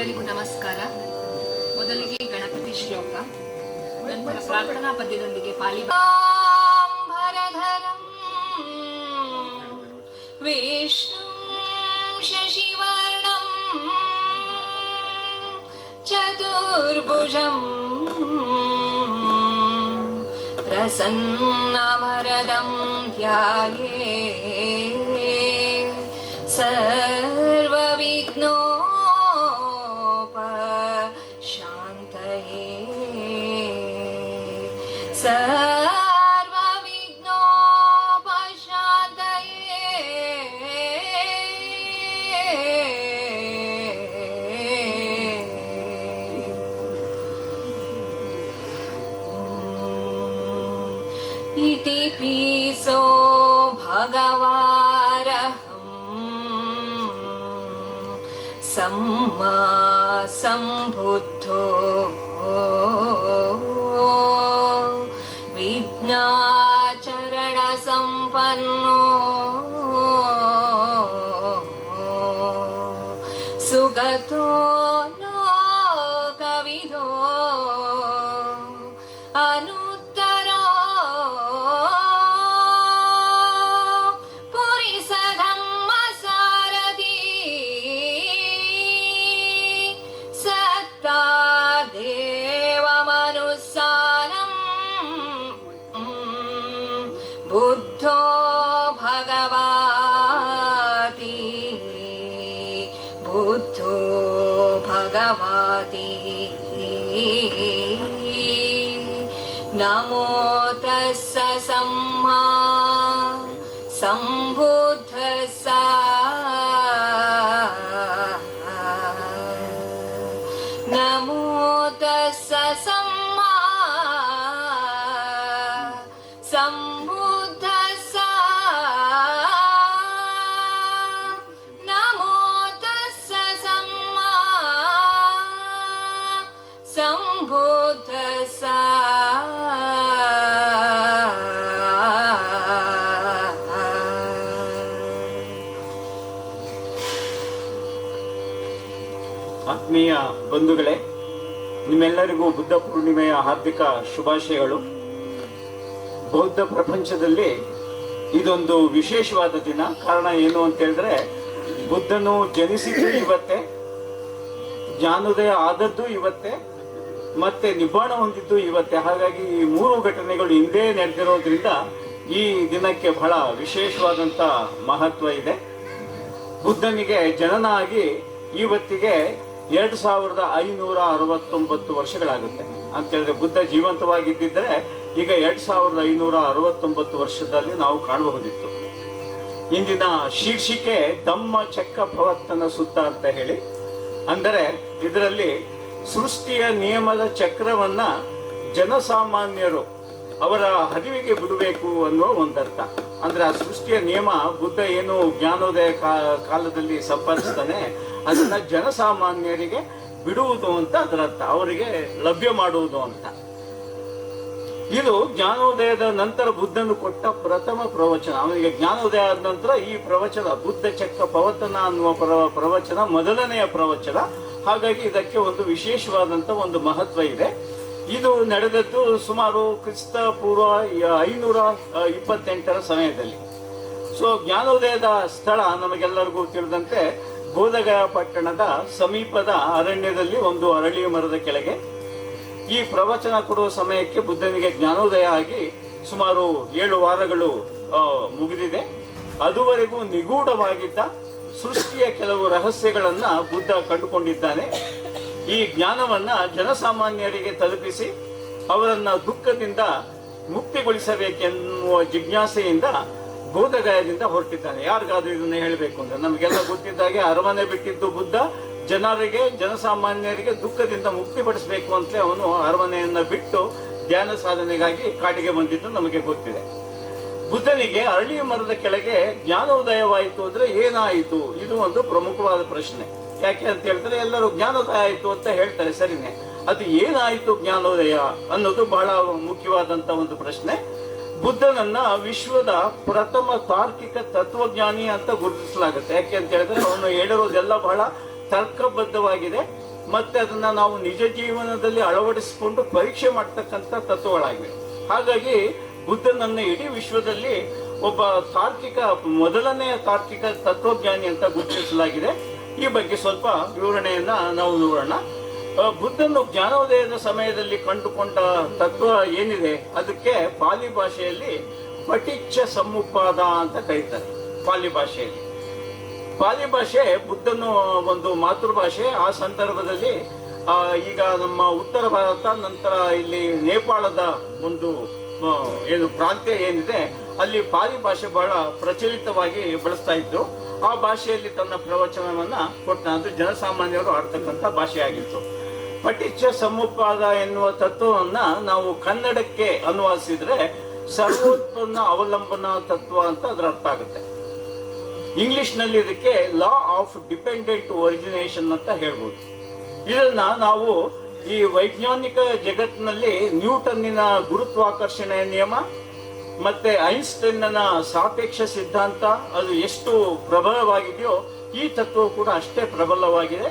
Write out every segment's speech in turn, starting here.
ಎಲ್ಲರಿಗೂ ನಮಸ್ಕಾರ. ಮೊದಲಿಗೆ ಗಣಪತಿ ಶ್ಲೋಕ, ನಂತರ ಪ್ರಾರ್ಥನಾ ಪದ್ಯದೊಂದಿಗೆ ಪಾಲಿಭರಧರಂ ವಿಷ್ಣು ಶಶಿವರ್ಣಂ ಚತುರ್ಭುಜಂ ಪ್ರಸನ್ನವರದಂ ಧ್ಯಾಯೇತ್ ಸರ್ವವಿಘ್ನೋಪಶಾಂತಯೇ इति पीसो भगवारहं सम्मा सम्बुद्धो विज्ञाचरण संपन्नो सुगतो लोकविदो अनुत्तरो पुरिसधम्मसारथी सत्ता देवमनुस्सारम् बुद्धो भगवाति नमो तस्स सम्मा सम्बुद्धस्स नमो तस्स सम्मा सम्बुद्धस्स नमो तस्स सम्मा सम्बुद्धस्स ಆತ್ಮೀಯ ಬಂಧುಗಳೇ, ನಿಮ್ಮೆಲ್ಲರಿಗೂ ಬುದ್ಧ ಪೂರ್ಣಿಮೆಯ ಹಾರ್ದಿಕ ಶುಭಾಶಯಗಳು. ಬೌದ್ಧ ಪ್ರಪಂಚದಲ್ಲಿ ಇದೊಂದು ವಿಶೇಷವಾದ ದಿನ. ಕಾರಣ ಏನು ಅಂತ ಹೇಳಿದ್ರೆ, ಬುದ್ಧನು ಜನಿಸಿದ್ದು ಇವತ್ತೇ, ಜ್ಞಾನೋದಯ ಆದದ್ದು ಇವತ್ತೇ, ಮತ್ತೆ ನಿಬ್ಬಾಣ ಹೊಂದಿದ್ದು ಇವತ್ತೇ. ಹಾಗಾಗಿ ಈ ಮೂರು ಘಟನೆಗಳು ಹಿಂದೆ ನಡೆದಿರೋದ್ರಿಂದ ಈ ದಿನಕ್ಕೆ ಬಹಳ ವಿಶೇಷವಾದಂತ ಮಹತ್ವ ಇದೆ. ಬುದ್ಧನಿಗೆ ಜನನ ಆಗಿ ಇವತ್ತಿಗೆ 2569 ವರ್ಷಗಳಾಗುತ್ತೆ ಅಂತ ಹೇಳಿದ್ರೆ, ಬುದ್ಧ ಜೀವಂತವಾಗಿದ್ದರೆ ಈಗ 2569 ವರ್ಷದಲ್ಲಿ ನಾವು ಕಾಣಬಹುದಿತ್ತು. ಇಂದಿನ ಶೀರ್ಷಿಕೆ ಧಮ್ಮ ಚಕ್ರ ಪ್ರವರ್ತನ ಸುತ್ತ ಅಂತ ಹೇಳಿ. ಅಂದರೆ ಇದರಲ್ಲಿ ಸೃಷ್ಟಿಯ ನಿಯಮದ ಚಕ್ರವನ್ನ ಜನಸಾಮಾನ್ಯರು ಅವರ ಹರಿವಿಗೆ ಬಿಡಬೇಕು ಅನ್ನುವ ಒಂದರ್ಥ. ಅಂದ್ರೆ ಆ ಸೃಷ್ಟಿಯ ನಿಯಮ ಬುದ್ಧ ಏನು ಜ್ಞಾನೋದಯ ಕಾಲದಲ್ಲಿ ಸಂಪಾದಿಸ್ತಾನೆ, ಅದನ್ನ ಜನಸಾಮಾನ್ಯರಿಗೆ ಬಿಡುವುದು ಅಂತ ಅದರ ಅರ್ಥ, ಅವರಿಗೆ ಲಭ್ಯ ಮಾಡುವುದು ಅಂತ. ಇದು ಜ್ಞಾನೋದಯದ ನಂತರ ಬುದ್ಧನು ಕೊಟ್ಟ ಪ್ರಥಮ ಪ್ರವಚನ. ಅವನಿಗೆ ಜ್ಞಾನೋದಯ ಆದ ನಂತರ ಈ ಪ್ರವಚನ ಬುದ್ಧ ಚಕ್ರ ಪ್ರವರ್ತನ ಅನ್ನುವ ಪ್ರವಚನ ಮೊದಲನೆಯ ಪ್ರವಚನ. ಹಾಗಾಗಿ ಇದಕ್ಕೆ ಒಂದು ವಿಶೇಷವಾದಂತ ಒಂದು ಮಹತ್ವ ಇದೆ. ಇದು ನಡೆದದ್ದು ಸುಮಾರು ಕ್ರಿಸ್ತ ಪೂರ್ವ 528 ಸಮಯದಲ್ಲಿ. ಸೊ ಜ್ಞಾನೋದಯದ ಸ್ಥಳ ನಮಗೆಲ್ಲರಿಗೂ ತಿಳಿದಂತೆ ಬೋಧಗಯ ಪಟ್ಟಣದ ಸಮೀಪದ ಅರಣ್ಯದಲ್ಲಿ ಒಂದು ಅರಳಿ ಮರದ ಕೆಳಗೆ. ಈ ಪ್ರವಚನ ಕೊಡುವ ಸಮಯಕ್ಕೆ ಬುದ್ಧನಿಗೆ ಜ್ಞಾನೋದಯ ಆಗಿ ಸುಮಾರು 7 ವಾರಗಳು ಮುಗಿದಿದೆ. ಅದುವರೆಗೂ ನಿಗೂಢವಾಗಿದ್ದ ಸೃಷ್ಟಿಯ ಕೆಲವು ರಹಸ್ಯಗಳನ್ನ ಬುದ್ಧ ಕಂಡುಕೊಂಡಿದ್ದಾನೆ. ಈ ಜ್ಞಾನವನ್ನ ಜನಸಾಮಾನ್ಯರಿಗೆ ತಲುಪಿಸಿ ಅವರನ್ನ ದುಃಖದಿಂದ ಮುಕ್ತಿಗೊಳಿಸಬೇಕೆನ್ನುವ ಜಿಜ್ಞಾಸೆಯಿಂದ ಬೋಧಗಯದಿಂದ ಹೊರಟಿದ್ದಾನೆ. ಯಾರಿಗಾದ್ರೂ ಇದನ್ನ ಹೇಳಬೇಕು ಅಂದ್ರೆ, ನಮಗೆಲ್ಲ ಗೊತ್ತಿದ್ದಾಗೆ ಅರಮನೆ ಬಿಟ್ಟಿದ್ದು ಬುದ್ಧ ಜನಸಾಮಾನ್ಯರಿಗೆ ದುಃಖದಿಂದ ಮುಕ್ತಿಪಡಿಸಬೇಕು ಅಂತಲೇ ಅವನು ಅರಮನೆಯನ್ನ ಬಿಟ್ಟು ಧ್ಯಾನ ಸಾಧನೆಗಾಗಿ ಕಾಡಿಗೆ ಬಂದಿದ್ದು ನಮಗೆ ಗೊತ್ತಿದೆ. ಬುದ್ಧನಿಗೆ ಅರಳಿ ಮರದ ಕೆಳಗೆ ಜ್ಞಾನೋದಯವಾಯಿತು ಅಂದ್ರೆ ಏನಾಯಿತು? ಇದು ಒಂದು ಪ್ರಮುಖವಾದ ಪ್ರಶ್ನೆ. ಯಾಕೆ ಅಂತ ಹೇಳಿದ್ರೆ, ಎಲ್ಲರೂ ಜ್ಞಾನೋದಯ ಆಯಿತು ಅಂತ ಹೇಳ್ತಾರೆ, ಸರಿನೇ. ಅದು ಏನಾಯಿತು ಜ್ಞಾನೋದಯ ಅನ್ನೋದು ಬಹಳ ಮುಖ್ಯವಾದಂತ ಒಂದು ಪ್ರಶ್ನೆ. ಬುದ್ಧನನ್ನ ವಿಶ್ವದ ಪ್ರಥಮ ತಾರ್ಕಿಕ ತತ್ವಜ್ಞಾನಿ ಅಂತ ಗುರುತಿಸಲಾಗುತ್ತೆ. ಯಾಕೆ ಅಂತ ಹೇಳಿದ್ರೆ, ಅವನು ಹೇಳಿರೋದೆಲ್ಲ ಬಹಳ ತರ್ಕಬದ್ಧವಾಗಿದೆ. ಮತ್ತೆ ಅದನ್ನ ನಾವು ನಿಜ ಜೀವನದಲ್ಲಿ ಅಳವಡಿಸಿಕೊಂಡು ಪರೀಕ್ಷೆ ಮಾಡ್ತಕ್ಕಂಥ ತತ್ವಗಳಾಗಿವೆ. ಹಾಗಾಗಿ ಬುದ್ಧನನ್ನ ಇಡೀ ವಿಶ್ವದಲ್ಲಿ ಒಬ್ಬ ಮೊದಲನೆಯ ತಾರ್ಕಿಕ ತತ್ವಜ್ಞಾನಿ ಅಂತ ಗುರುತಿಸಲಾಗಿದೆ. ಈ ಬಗ್ಗೆ ಸ್ವಲ್ಪ ವಿವರಣೆಯನ್ನ ನಾವು ನೋಡೋಣ. ಬುದ್ಧನು ಜ್ಞಾನೋದಯದ ಸಮಯದಲ್ಲಿ ಕಂಡುಕೊಂಡ ತತ್ವ ಏನಿದೆ ಅದಕ್ಕೆ ಪಾಲಿ ಭಾಷೆಯಲ್ಲಿ ಪಟಿಚ್ಛ ಸಮುಪಾದ ಅಂತ ಕರೀತಾರೆ. ಪಾಲಿ ಭಾಷೆ ಬುದ್ಧನು ಒಂದು ಮಾತೃಭಾಷೆ. ಆ ಸಂದರ್ಭದಲ್ಲಿ ಈಗ ನಮ್ಮ ಉತ್ತರ ಭಾರತ, ನಂತರ ಇಲ್ಲಿ ನೇಪಾಳದ ಒಂದು ಏನು ಪ್ರಾಂತ್ಯ ಏನಿದೆ ಅಲ್ಲಿ ಪಾಲಿ ಭಾಷೆ ಬಹಳ ಪ್ರಚಲಿತವಾಗಿ ಬಳಸ್ತಾ ಇದ್ರು. ಆ ಭಾಷೆಯಲ್ಲಿ ತನ್ನ ಪ್ರವಚನವನ್ನ ಕೊಟ್ಟ, ಅದು ಜನಸಾಮಾನ್ಯರು ಆಡ್ತಕ್ಕಂಥ ಭಾಷೆಯಾಗಿತ್ತು. ಪಟಿಚ್ಛ ಸಮುಪಾದ ಎನ್ನುವ ತತ್ವವನ್ನ ನಾವು ಕನ್ನಡಕ್ಕೆ ಅನುವಾದಿಸಿದ್ರೆ ಸರ್ವೋತ್ಪನ್ನ ಅವಲಂಬನಾ ತತ್ವ ಅಂತ ಅದರ ಅರ್ಥ ಆಗುತ್ತೆ. ಇಂಗ್ಲಿಷ್ ನಲ್ಲಿ ಇದಕ್ಕೆ ಲಾ ಆಫ್ ಡಿಪೆಂಡೆಂಟ್ ಒರಿಜಿನೇಷನ್ ಅಂತ ಹೇಳ್ಬೋದು. ಇದನ್ನ ನಾವು ಈ ವೈಜ್ಞಾನಿಕ ಜಗತ್ತಿನಲ್ಲಿ ನ್ಯೂಟನ್ನಿನ ಗುರುತ್ವಾಕರ್ಷಣೆಯ ನಿಯಮ ಮತ್ತೆ ಐನ್ಸ್ಟೈನ್ನ ಸಾಪೇಕ್ಷ ಸಿದ್ಧಾಂತ ಅದು ಎಷ್ಟು ಪ್ರಬಲವಾಗಿದೆಯೋ ಈ ತತ್ವ ಕೂಡ ಅಷ್ಟೇ ಪ್ರಬಲವಾಗಿದೆ.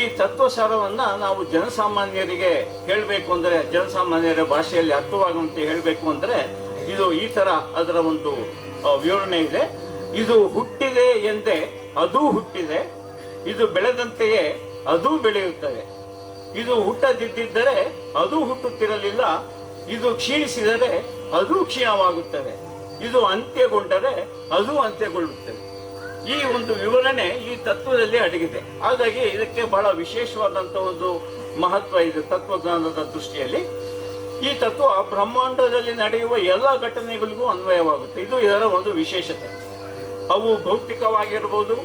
ಈ ತತ್ವಸಾರವನ್ನ ನಾವು ಜನಸಾಮಾನ್ಯರಿಗೆ ಹೇಳಬೇಕು ಅಂದ್ರೆ, ಜನಸಾಮಾನ್ಯರ ಭಾಷೆಯಲ್ಲಿ ಅರ್ಥವಾಗುವಂತೆ ಹೇಳಬೇಕು ಅಂದ್ರೆ ಇದು ಈ ತರ ಅದರ ಒಂದು ವಿವರಣೆ ಇದೆ. ಇದು ಹುಟ್ಟಿದೆ ಎಂದೇ ಅದೂ ಹುಟ್ಟಿದೆ, ಇದು ಬೆಳೆದಂತೆಯೇ ಅದೂ ಬೆಳೆಯುತ್ತದೆ, ಇದು ಹುಟ್ಟದಿದ್ದರೆ ಅದೂ ಹುಟ್ಟುತ್ತಿರಲಿಲ್ಲ, ಇದು ಕ್ಷೀಣಿಸಿದರೆ ಅದೂ ಕ್ಷೀಣವಾಗುತ್ತದೆ, ಇದು ಅಂತ್ಯಗೊಂಡರೆ ಅದೂ ಅಂತ್ಯಗೊಳ್ಳುತ್ತದೆ. ಈ ಒಂದು ವಿವರಣೆ ಈ ತತ್ವದಲ್ಲಿ ಅಡಗಿದೆ. ಹಾಗಾಗಿ ಇದಕ್ಕೆ ಬಹಳ ವಿಶೇಷವಾದಂತಹ ಒಂದು ಮಹತ್ವ ಇದೆ ತತ್ವಜ್ಞಾನದ ದೃಷ್ಟಿಯಲ್ಲಿ. ಈ ತತ್ವ ಬ್ರಹ್ಮಾಂಡದಲ್ಲಿ ನಡೆಯುವ ಎಲ್ಲ ಘಟನೆಗಳಿಗೂ ಅನ್ವಯವಾಗುತ್ತೆ. ಇದು ಇದರ ಒಂದು ವಿಶೇಷತೆ. ಅವು ಭೌತಿಕವಾಗಿರ್ಬೋದು,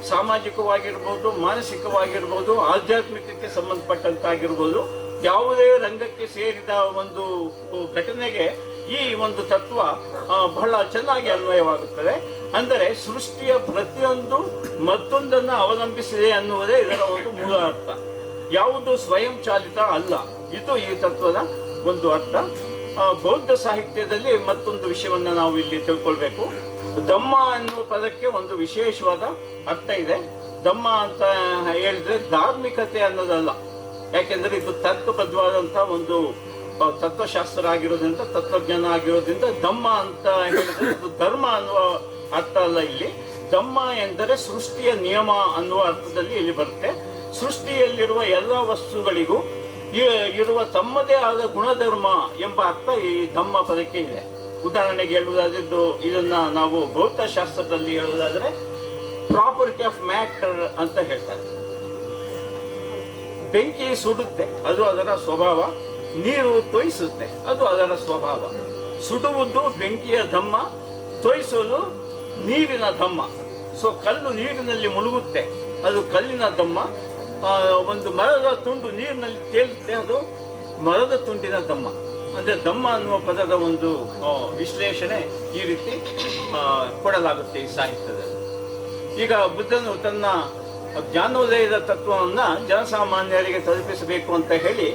ಸಾಮಾಜಿಕವಾಗಿರ್ಬೋದು, ಮಾನಸಿಕವಾಗಿರ್ಬೋದು, ಆಧ್ಯಾತ್ಮಿಕಕ್ಕೆ ಸಂಬಂಧಪಟ್ಟಂತಾಗಿರ್ಬೋದು, ಯಾವುದೇ ರಂಗಕ್ಕೆ ಸೇರಿದ ಒಂದು ಘಟನೆಗೆ ಈ ಒಂದು ತತ್ವ ಬಹಳ ಚೆನ್ನಾಗಿ ಅನ್ವಯವಾಗುತ್ತದೆ. ಅಂದರೆ ಸೃಷ್ಟಿಯ ಪ್ರತಿಯೊಂದು ಮತ್ತೊಂದನ್ನು ಅವಲಂಬಿಸಿದೆ ಅನ್ನುವುದೇ ಇದರ ಒಂದು ಮೂಲ ಅರ್ಥ. ಯಾವುದು ಸ್ವಯಂ ಚಾಲಿತ ಅಲ್ಲ, ಇದು ಈ ತತ್ವದ ಒಂದು ಅರ್ಥ. ಬೌದ್ಧ ಸಾಹಿತ್ಯದಲ್ಲಿ ಮತ್ತೊಂದು ವಿಷಯವನ್ನು ನಾವು ಇಲ್ಲಿ ತಿಳ್ಕೊಳ್ಬೇಕು. ಧಮ್ಮ ಅನ್ನುವ ಪದಕ್ಕೆ ಒಂದು ವಿಶೇಷವಾದ ಅರ್ಥ ಇದೆ. ಧಮ್ಮ ಅಂತ ಹೇಳಿದ್ರೆ ಧಾರ್ಮಿಕತೆ ಅನ್ನೋದಲ್ಲ, ಯಾಕೆಂದ್ರೆ ಇದು ತರ್ಕಬದ್ಧವಾದಂತಹ ಒಂದು ತತ್ವಶಾಸ್ತ್ರ ಆಗಿರೋದ್ರಿಂದ, ತತ್ವಜ್ಞಾನ ಆಗಿರೋದ್ರಿಂದ ಧಮ್ಮ ಅಂತ ಹೇಳಿದ್ರೆ ಇದು ಧರ್ಮ ಅನ್ನುವ ಅರ್ಥ ಅಲ್ಲ. ಇಲ್ಲಿ ಧಮ್ಮ ಎಂದರೆ ಸೃಷ್ಟಿಯ ನಿಯಮ ಅನ್ನುವ ಅರ್ಥದಲ್ಲಿ ಇಲ್ಲಿ ಬರುತ್ತೆ. ಸೃಷ್ಟಿಯಲ್ಲಿರುವ ಎಲ್ಲ ವಸ್ತುಗಳಿಗೂ ಇರುವ ತಮ್ಮದೇ ಆದ ಗುಣಧರ್ಮ ಎಂಬ ಅರ್ಥ ಈ ಧಮ್ಮ ಪದಕ್ಕೆ ಇದೆ. ಉದಾಹರಣೆಗೆ ಹೇಳುವುದಾದ್ರೂ ಇದನ್ನ ನಾವು ಭೌತಶಾಸ್ತ್ರದಲ್ಲಿ ಹೇಳುವುದಾದ್ರೆ ಪ್ರಾಪರ್ಟಿ ಆಫ್ ಮ್ಯಾಟರ್ ಅಂತ ಹೇಳ್ತಾರೆ. ಬೆಂಕಿ ಸುಡುತ್ತೆ, ಅದು ಅದರ ಸ್ವಭಾವ. ನೀರು ತೋಯಿಸುತ್ತೆ, ಅದು ಅದರ ಸ್ವಭಾವ. ಸುಡುವುದು ಬೆಂಕಿಯ ಧಮ್ಮ, ತೋಯಿಸೋದು ನೀರಿನ ಧಮ್ಮ. ಸೊ ಕಲ್ಲು ನೀರಿನಲ್ಲಿ ಮುಳುಗುತ್ತೆ, ಅದು ಕಲ್ಲಿನ ಧಮ್ಮ. ಒಂದು ಮರದ ತುಂಡು ನೀರಿನಲ್ಲಿ ತೇಲುತ್ತೆ, ಅದು ಮರದ ತುಂಡಿನ ಧಮ್ಮ. ಅಂದ್ರೆ ಧಮ್ಮ ಅನ್ನುವ ಪದದ ಒಂದು ವಿಶ್ಲೇಷಣೆ ಈ ರೀತಿ ಕೊಡಲಾಗುತ್ತೆ ಈ ಸಾಹಿತ್ಯದಲ್ಲಿ. ಈಗ ಬುದ್ಧನು ತನ್ನ ಜ್ಞಾನೋದಯದ ತತ್ವವನ್ನ ಜನಸಾಮಾನ್ಯರಿಗೆ ತಲುಪಿಸಬೇಕು ಅಂತ ಹೇಳಿ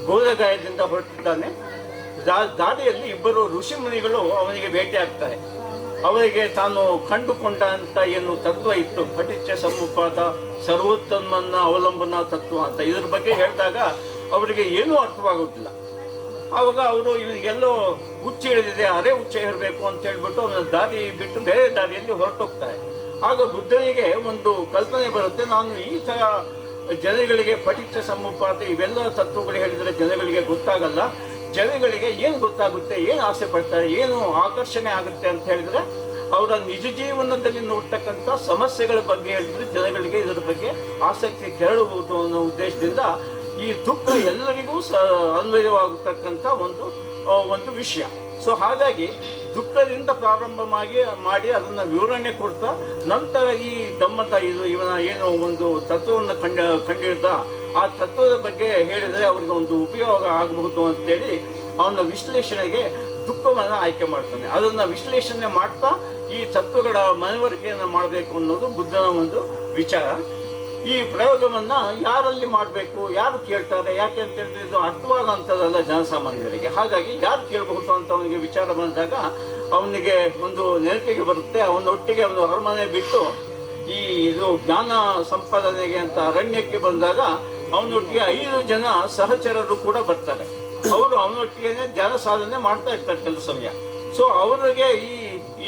ಬೋಧಗಾಯದಿಂದ ಹೊರಟಿದ್ದಾನೆ. ದಾರಿಯಲ್ಲಿ ಇಬ್ಬರು ಋಷಿ ಮುನಿಗಳು ಅವನಿಗೆ ಭೇಟಿ ಆಗ್ತಾರೆ. ಅವರಿಗೆ ತಾನು ಕಂಡುಕೊಂಡಂತ ಏನು ತತ್ವ ಇತ್ತು, ಪಟಿಚ್ಛ ಸಮುಪಾದ, ಸರ್ವೋತ್ತಮನ ಅವಲಂಬನಾ ತತ್ವ ಅಂತ, ಇದ್ರ ಬಗ್ಗೆ ಹೇಳಿದಾಗ ಅವರಿಗೆ ಏನೂ ಅರ್ಥವಾಗುತ್ತಿಲ್ಲ. ಆವಾಗ ಅವರು ಇವರಿಗೆಲ್ಲೋ ಹುಚ್ಚ ಹಿಡಿದಿದೆ, ಅರೆ ಹುಚ್ಚ ಇರಬೇಕು ಅಂತ ಹೇಳ್ಬಿಟ್ಟು ಅವನ ದಾರಿ ಬಿಟ್ಟು ಬೇರೆ ದಾರಿಯಲ್ಲಿ ಹೊರಟೋಗ್ತಾರೆ. ಆಗ ಬುದ್ಧನಿಗೆ ಒಂದು ಕಲ್ಪನೆ ಬರುತ್ತೆ, ನಾನು ಈ ತರ ಜನಗಳಿಗೆ ಪಟಿಚ್ಛ ಸಮುಪಾದ ಇವೆಲ್ಲ ತತ್ವಗಳು ಹೇಳಿದರೆ ಜನಗಳಿಗೆ ಗೊತ್ತಾಗಲ್ಲ, ಜನಗಳಿಗೆ ಏನು ಗೊತ್ತಾಗುತ್ತೆ, ಏನು ಆಸೆ ಪಡ್ತಾರೆ, ಏನು ಆಕರ್ಷಣೆ ಆಗುತ್ತೆ ಅಂತ ಹೇಳಿದ್ರೆ ಅವರ ನಿಜ ಜೀವನದಲ್ಲಿ ನೋಡ್ತಕ್ಕಂಥ ಸಮಸ್ಯೆಗಳ ಬಗ್ಗೆ ಹೇಳಿದ್ರೆ ಜನಗಳಿಗೆ ಇದರ ಬಗ್ಗೆ ಆಸಕ್ತಿ ಕೆರಳಬಹುದು ಅನ್ನೋ ಉದ್ದೇಶದಿಂದ ಈ ದುಃಖ ಎಲ್ಲರಿಗೂ ಅನ್ವಯವಾಗತಕ್ಕಂಥ ಒಂದು ವಿಷಯ. ಸೊ ಹಾಗಾಗಿ ದುಃಖದಿಂದ ಪ್ರಾರಂಭ ಮಾಡಿ ಅದನ್ನ ವಿವರಣೆ ಕೊಡ್ತಾ ನಂತರ ಈ ಧಮ್ಮದ ಇವನ ಏನು ಒಂದು ತತ್ವವನ್ನು ಕಂಡಿಡ್ದ ಆ ತತ್ವದ ಬಗ್ಗೆ ಹೇಳಿದರೆ ಅವರಿಗೆ ಒಂದು ಉಪಯೋಗ ಆಗಬಹುದು ಅಂತೇಳಿ ಅವನ ವಿಶ್ಲೇಷಣೆಗೆ ದುಃಖವನ್ನು ಆಯ್ಕೆ ಮಾಡ್ತಾನೆ. ಅದನ್ನ ವಿಶ್ಲೇಷಣೆ ಮಾಡ್ತಾ ಈ ತತ್ವಗಳ ಮನವರಿಕೆಯನ್ನು ಮಾಡಬೇಕು ಅನ್ನೋದು ಬುದ್ಧನ ಒಂದು ವಿಚಾರ. ಈ ಪ್ರಯೋಗವನ್ನ ಯಾರಲ್ಲಿ ಮಾಡಬೇಕು, ಯಾರು ಕೇಳ್ತಾರೆ, ಯಾಕೆ ಅಂತ ಹೇಳಿದ್ರೆ ಇದು ಅರ್ಥವಾದಂಥದ್ದಲ್ಲ ಜನಸಾಮಾನ್ಯರಿಗೆ. ಹಾಗಾಗಿ ಯಾರು ಕೇಳಬಹುದು ಅಂತ ಅವನಿಗೆ ವಿಚಾರ ಬಂದಾಗ ಅವನಿಗೆ ಒಂದು ನೆನಪಿಗೆ ಬರುತ್ತೆ. ಅವನೊಟ್ಟಿಗೆ ಅವನು ಅರಮನೆ ಬಿಟ್ಟು ಇದು ಜ್ಞಾನ ಸಂಪಾದನೆಗೆ ಅಂತ ಅರಣ್ಯಕ್ಕೆ ಬಂದಾಗ ಅವನೊಟ್ಟಿಗೆ 5 ಜನ ಸಹಚರರು ಕೂಡ ಬರ್ತಾರೆ. ಅವರು ಅವನೊಟ್ಟಿಗೆ ಧ್ಯಾನ ಸಾಧನೆ ಮಾಡ್ತಾ ಇರ್ತಾರೆ ಕೆಲವು ಸಮಯ. ಸೊ ಅವರಿಗೆ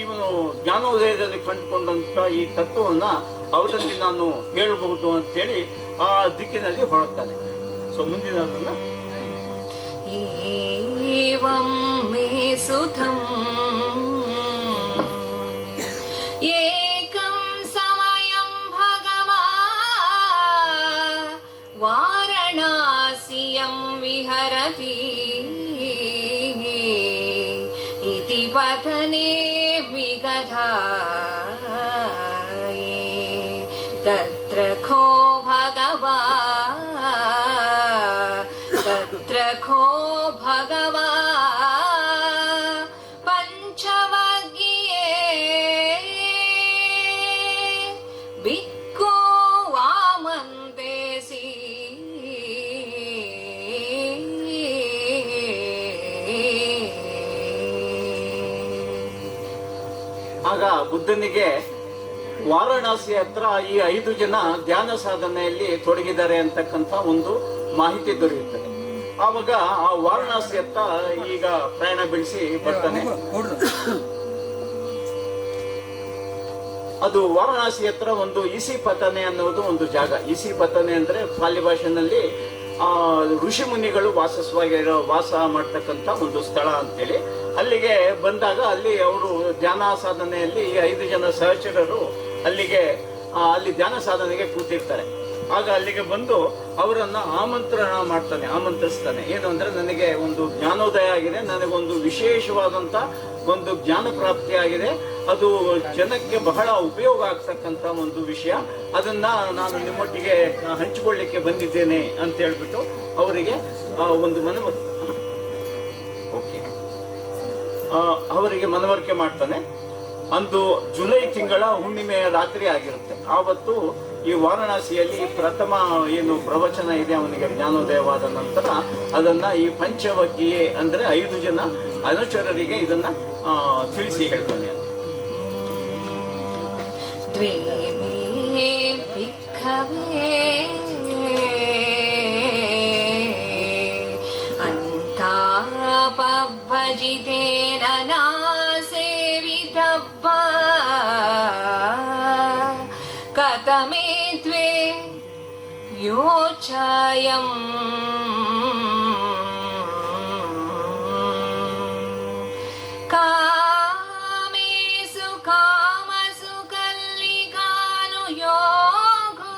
ಇವನು ಜ್ಞಾನೋದಯದಲ್ಲಿ ಕಂಡುಕೊಂಡಂತ ಈ ತತ್ವವನ್ನ ಅವರಲ್ಲಿ ನಾನು ಹೇಳಬಹುದು ಅಂತೇಳಿ ಆ ದಿಕ್ಕಿನಲ್ಲಿ ಹೊರಡ್ತಾನೆ. ಸೊ ಮುಂದಿನದನ್ನ ಏವಂ ಮೇ ಸುತಂ ಏಕಂ ಸಮಯಂ ಭಗವಾನ್ ವಾರಣಾಸಿಯಂ ವಿಹರತಿ ಇತಿ ಪಥನೆ ವಿಗಧಾಯೇ ತತ್ರ ಖೋ ಭಗವಾನ್ ತತ್ರ ಖೋ ಭಗವಾನ್ ಪಂಚವಗ್ಗಿಯೇ ಬಿಕ್ಕೋ ವಾಮಂತೇಸಿ ಆಗ ಬುದ್ಧನಿಗೆ ವಾರಣಾಸಿ ಹತ್ರ ಈ 5 ಜನ ಧ್ಯಾನ ಸಾಧನೆಯಲ್ಲಿ ತೊಡಗಿದ್ದಾರೆ ಅಂತಕ್ಕಂಥ ಒಂದು ಮಾಹಿತಿ ದೊರೆಯುತ್ತದೆ. ಆವಾಗ ಆ ವಾರಣಾಸಿ ಹತ್ರ ಈಗ ಪ್ರಯಾಣ ಬೆಳೆಸಿ ಬರ್ತಾನೆ. ಅದು ವಾರಣಾಸಿ ಹತ್ರ ಒಂದು ಇಸಿ ಪತನೆ ಅನ್ನೋದು ಒಂದು ಜಾಗ. ಇಸಿ ಪತನೆ ಅಂದ್ರೆ ಪಾಲಿ ಭಾಷೆನಲ್ಲಿ ಋಷಿ ಮುನಿಗಳು ವಾಸ ಮಾಡ್ತಕ್ಕಂಥ ಒಂದು ಸ್ಥಳ ಅಂತೇಳಿ. ಅಲ್ಲಿಗೆ ಬಂದಾಗ ಅಲ್ಲಿ ಅವರು ಧ್ಯಾನ ಸಾಧನೆಯಲ್ಲಿ 5 ಜನ ಸಹಚರರು ಅಲ್ಲಿ ಧ್ಯಾನ ಸಾಧನೆಗೆ ಕೂತಿರ್ತಾರೆ. ಆಗ ಅಲ್ಲಿಗೆ ಬಂದು ಅವರನ್ನ ಆಮಂತ್ರಿಸ್ತಾನೆ. ಏನು ಅಂದ್ರೆ, ನನಗೆ ಒಂದು ಜ್ಞಾನೋದಯ ಆಗಿದೆ, ನನಗೊಂದು ವಿಶೇಷವಾದಂತ ಒಂದು ಜ್ಞಾನ ಪ್ರಾಪ್ತಿ ಆಗಿದೆ, ಅದು ಜನಕ್ಕೆ ಬಹಳ ಉಪಯೋಗ ಆಗ್ತಕ್ಕಂತ ಒಂದು ವಿಷಯ, ಅದನ್ನ ನಾನು ನಿಮ್ಮೊಟ್ಟಿಗೆ ಹಂಚಿಕೊಳ್ಳಿಕ್ಕೆ ಬಂದಿದ್ದೇನೆ ಅಂತ ಹೇಳ್ಬಿಟ್ಟು ಅವರಿಗೆ ಒಂದು ಅವರಿಗೆ ಮನವರಿಕೆ ಮಾಡ್ತಾನೆ. ಅಂದು ಜುಲೈ ತಿಂಗಳ ಹುಣ್ಣಿಮೆಯ ರಾತ್ರಿ ಆಗಿರುತ್ತೆ. ಆವತ್ತು ಈ ವಾರಣಾಸಿಯಲ್ಲಿ ಪ್ರಥಮ ಏನು ಪ್ರವಚನ ಇದೆ ಅವನಿಗೆ ಜ್ಞಾನೋದಯವಾದ ನಂತರ ಅದನ್ನ ಈ ಪಂಚವಗ್ಗಿಯೇ ಅಂದ್ರೆ 5 ಜನ ಅನುಚರರಿಗೆ ಇದನ್ನ ತಿಳಿಸಿ ಹೇಳ್ತಾನೆ. ದ್ವೇ ಮೇ ಭಿಕ್ಷವೇ ಅಂತಾಪಭಜಿತೇನ ನಾಸೇವಿತವ್ವಾ ಕತಮೇ ದ್ವೇ ಯೋಚಾಯಂ ಕಾಮೇಸು ಕಾಮಸು ಕಲ್ಲಿಗಾನು ಯೋಗೋ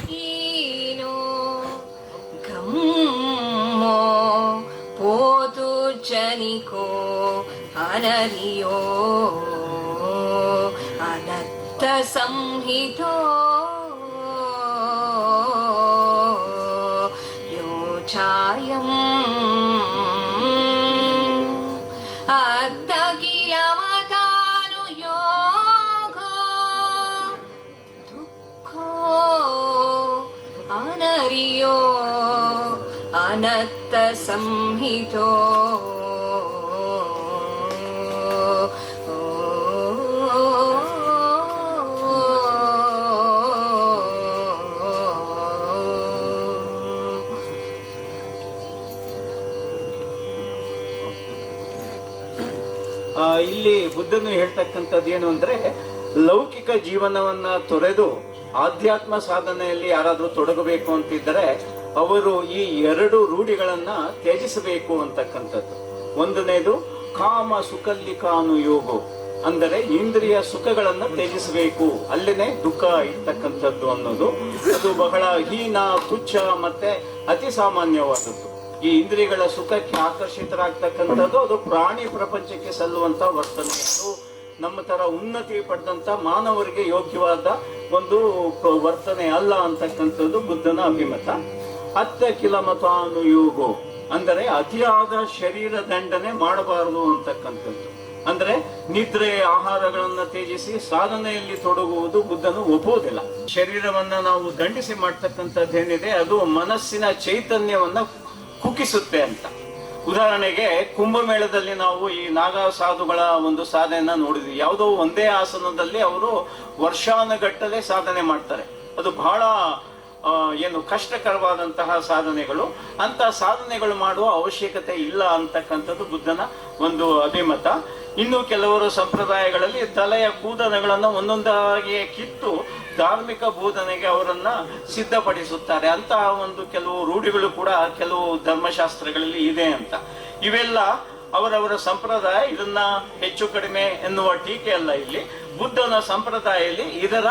ಹೀನೋ ಗಮ್ಮೋ ಪೋತು ಜನಿಕೋ ಅನರಿಯೋ ಅನತ್ತ ಸಂಹಿತೋ ಯೋಚಾಯಂ ಅತ್ತಗಿಲ ಮತಾನು ಯೋಗೋ ದುಃಖೋ ಅನರಿಯೋ ಅನತ್ತ ಸಂಹಿತೋ ಇಲ್ಲಿ ಬುದ್ಧನು ಹೇಳ್ತಕ್ಕಂಥದ್ದು ಏನು ಅಂದ್ರೆ, ಲೌಕಿಕ ಜೀವನವನ್ನ ತೊರೆದು ಆಧ್ಯಾತ್ಮ ಸಾಧನೆಯಲ್ಲಿ ಯಾರಾದ್ರೂ ತೊಡಗಬೇಕು ಅಂತಿದ್ದರೆ ಅವರು ಈ 2 ರೂಢಿಗಳನ್ನ ತ್ಯಜಿಸಬೇಕು ಅಂತಕ್ಕಂಥದ್ದು. ಒಂದನೇದು ಕಾಮ ಸುಕಲ್ಲಿಕಾನು ಯೋಗೋ, ಅಂದರೆ ಇಂದ್ರಿಯ ಸುಖಗಳನ್ನ ತ್ಯಜಿಸಬೇಕು, ಅಲ್ಲೇನೆ ದುಃಖ ಇರ್ತಕ್ಕಂಥದ್ದು ಅನ್ನೋದು. ಅದು ಬಹಳ ಹೀನ, ತುಚ್ಛ ಮತ್ತೆ ಅತಿ ಸಾಮಾನ್ಯವಾದದ್ದು. ಈ ಇಂದ್ರಿಯಗಳ ಸುಖಕ್ಕೆ ಆಕರ್ಷಿತರಾಗ್ತಕ್ಕಂಥದ್ದು ಅದು ಪ್ರಾಣಿ ಪ್ರಪಂಚಕ್ಕೆ ಸಲ್ಲುವಂತ ವರ್ತನೆ. ಅದು ನಮ್ಮ ತರ ಉನ್ನತಿ ಪಡೆದಂತ ಮಾನವರಿಗೆ ಯೋಗ್ಯವಾದ ಒಂದು ವರ್ತನೆ ಅಲ್ಲ ಅಂತಕ್ಕಂಥದ್ದು ಬುದ್ಧನ ಅಭಿಮತ. ಅತ್ತ ಕಿಲ ಮತಾನು ಯೋಗೋ ಅಂದರೆ ಅತಿಯಾದ ಶರೀರ ದಂಡನೆ ಮಾಡಬಾರದು ಅಂತಕ್ಕಂಥದ್ದು. ಅಂದ್ರೆ ನಿದ್ರೆ ಆಹಾರಗಳನ್ನ ತ್ಯಜಿಸಿ ಸಾಧನೆಯಲ್ಲಿ ತೊಡಗುವುದು ಬುದ್ಧನು ಒಪ್ಪುವುದಿಲ್ಲ. ಶರೀರವನ್ನ ನಾವು ದಂಡಿಸಿ ಮಾಡ್ತಕ್ಕಂಥದ್ದೇನಿದೆ ಅದು ಮನಸ್ಸಿನ ಚೈತನ್ಯವನ್ನ ಕುಗ್ಗಿಸುತ್ತೆ ಅಂತ. ಉದಾಹರಣೆಗೆ ಕುಂಭಮೇಳದಲ್ಲಿ ನಾವು ಈ ನಾಗ ಸಾಧುಗಳ ಒಂದು ಸಾಧನೆಯನ್ನ ನೋಡಿದ್ವಿ. ಯಾವುದೋ ಒಂದೇ ಆಸನದಲ್ಲಿ ಅವರು ವರ್ಷಾನುಗಟ್ಟಲೆ ಸಾಧನೆ ಮಾಡ್ತಾರೆ. ಅದು ಬಹಳ ಏನು ಕಷ್ಟಕರವಾದಂತಹ ಸಾಧನೆಗಳು, ಅಂತ ಸಾಧನೆಗಳು ಮಾಡುವ ಅವಶ್ಯಕತೆ ಇಲ್ಲ ಅಂತಕ್ಕಂಥದ್ದು ಬುದ್ಧನ ಒಂದು ಅಭಿಮತ. ಇನ್ನು ಕೆಲವರು ಸಂಪ್ರದಾಯಗಳಲ್ಲಿ ತಲೆಯ ಕೂದಲುಗಳನ್ನು ಒಂದೊಂದಾಗಿ ಕಿತ್ತು ಧಾರ್ಮಿಕ ಬೋಧನೆಗೆ ಅವರನ್ನ ಸಿದ್ಧಪಡಿಸುತ್ತಾರೆ. ಅಂತಹ ಒಂದು ಕೆಲವು ರೂಢಿಗಳು ಕೂಡ ಕೆಲವು ಧರ್ಮಶಾಸ್ತ್ರಗಳಲ್ಲಿ ಇದೆ ಅಂತ. ಇವೆಲ್ಲ ಅವರವರ ಸಂಪ್ರದಾಯ, ಇದನ್ನ ಹೆಚ್ಚು ಕಡಿಮೆ ಎನ್ನುವ ಟೀಕೆ ಅಲ್ಲ. ಇಲ್ಲಿ ಬುದ್ಧನ ಸಂಪ್ರದಾಯದಲ್ಲಿ ಇದರ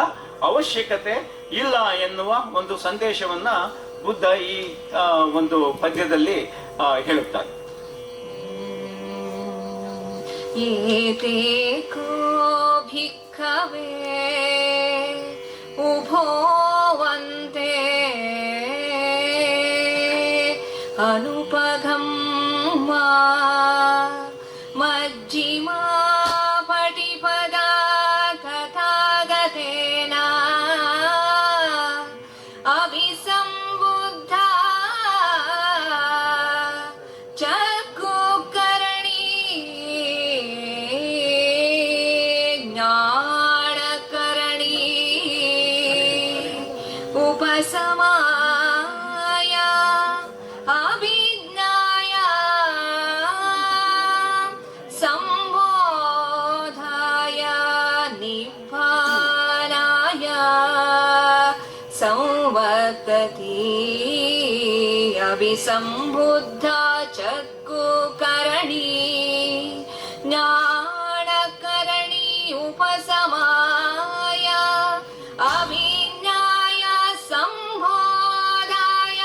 ಅವಶ್ಯಕತೆ ಇಲ್ಲ ಎನ್ನುವ ಒಂದು ಸಂದೇಶವನ್ನ ಬುದ್ಧ ಈ ಒಂದು ಪದ್ಯದಲ್ಲಿ ಹೇಳುತ್ತಾರೆ. ಏತೇಕೋ ಭಿಕ್ಕವೇ ಉಭೋವಂತೆ ಅನುಪಗಮ್ಮ ಮಜ್ಜಿಮಾ ಪಟಿಪದ ತಥಾಗತೇನ ಅಭಿಸಂಬುದ್ಧ ಚಕ್ಕುಕರಣಿ ಜ್ಞಾನಕರಣಿ ಉಪಸಮಾಯ ಅಭಿಜ್ಞಾಯ ಸಂಬೋಧಾಯ ನಿಭಾನಾಯ ಸಂವರ್ತತಿ ಅಭಿಸಂಬುದ್ಧ ಚಕ್ಕುಕರಣಿ ಜ್ಞಾನಕರಣಿ ಉಪಸಮಾಯ ಅಭಿಜ್ಞಾಯ ಸಂಬೋಧಾಯ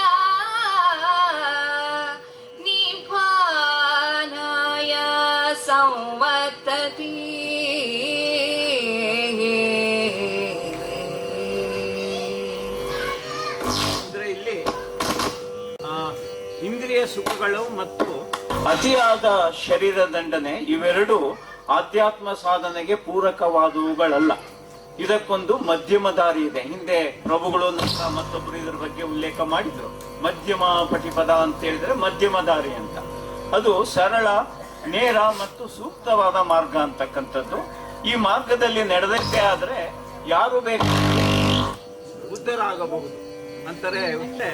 ನಿಭಾನಾಯ ಸಂವರ್ತತಿ. ಅಂದ್ರೆ ಇಲ್ಲಿ ಇಂದ್ರಿಯ ಸುಖಗಳು ಮತ್ತು ಅತಿಯಾದ ಶರೀರ ದಂಡನೆ ಇವೆರಡು ಆಧ್ಯಾತ್ಮ ಸಾಧನೆಗೆ ಪೂರಕವಾದವುಗಳಲ್ಲ. ಇದಕ್ಕೊಂದು ಮಧ್ಯಮ ದಾರಿ ಇದೆ. ಹಿಂದೆ ಪ್ರಭುಗಳು ನಂತರ ಮತ್ತೊಬ್ಬರು ಇದರ ಬಗ್ಗೆ ಉಲ್ಲೇಖ ಮಾಡಿದ್ರು. ಮಧ್ಯಮ ಪಟಿಪದ ಅಂತ ಹೇಳಿದ್ರೆ ಮಧ್ಯಮ ದಾರಿ ಅಂತ. ಅದು ಸರಳ, ನೇರ ಮತ್ತು ಸೂಕ್ತವಾದ ಮಾರ್ಗ ಅಂತಕ್ಕಂಥದ್ದು. ಈ ಮಾರ್ಗದಲ್ಲಿ ನಡೆದಕ್ಕೆ ಆದ್ರೆ ಯಾರು ಬೇಕಾದರೂ ಬುದ್ಧರಾಗಬಹುದು ಅಂತಾರೆ. ಮತ್ತೆ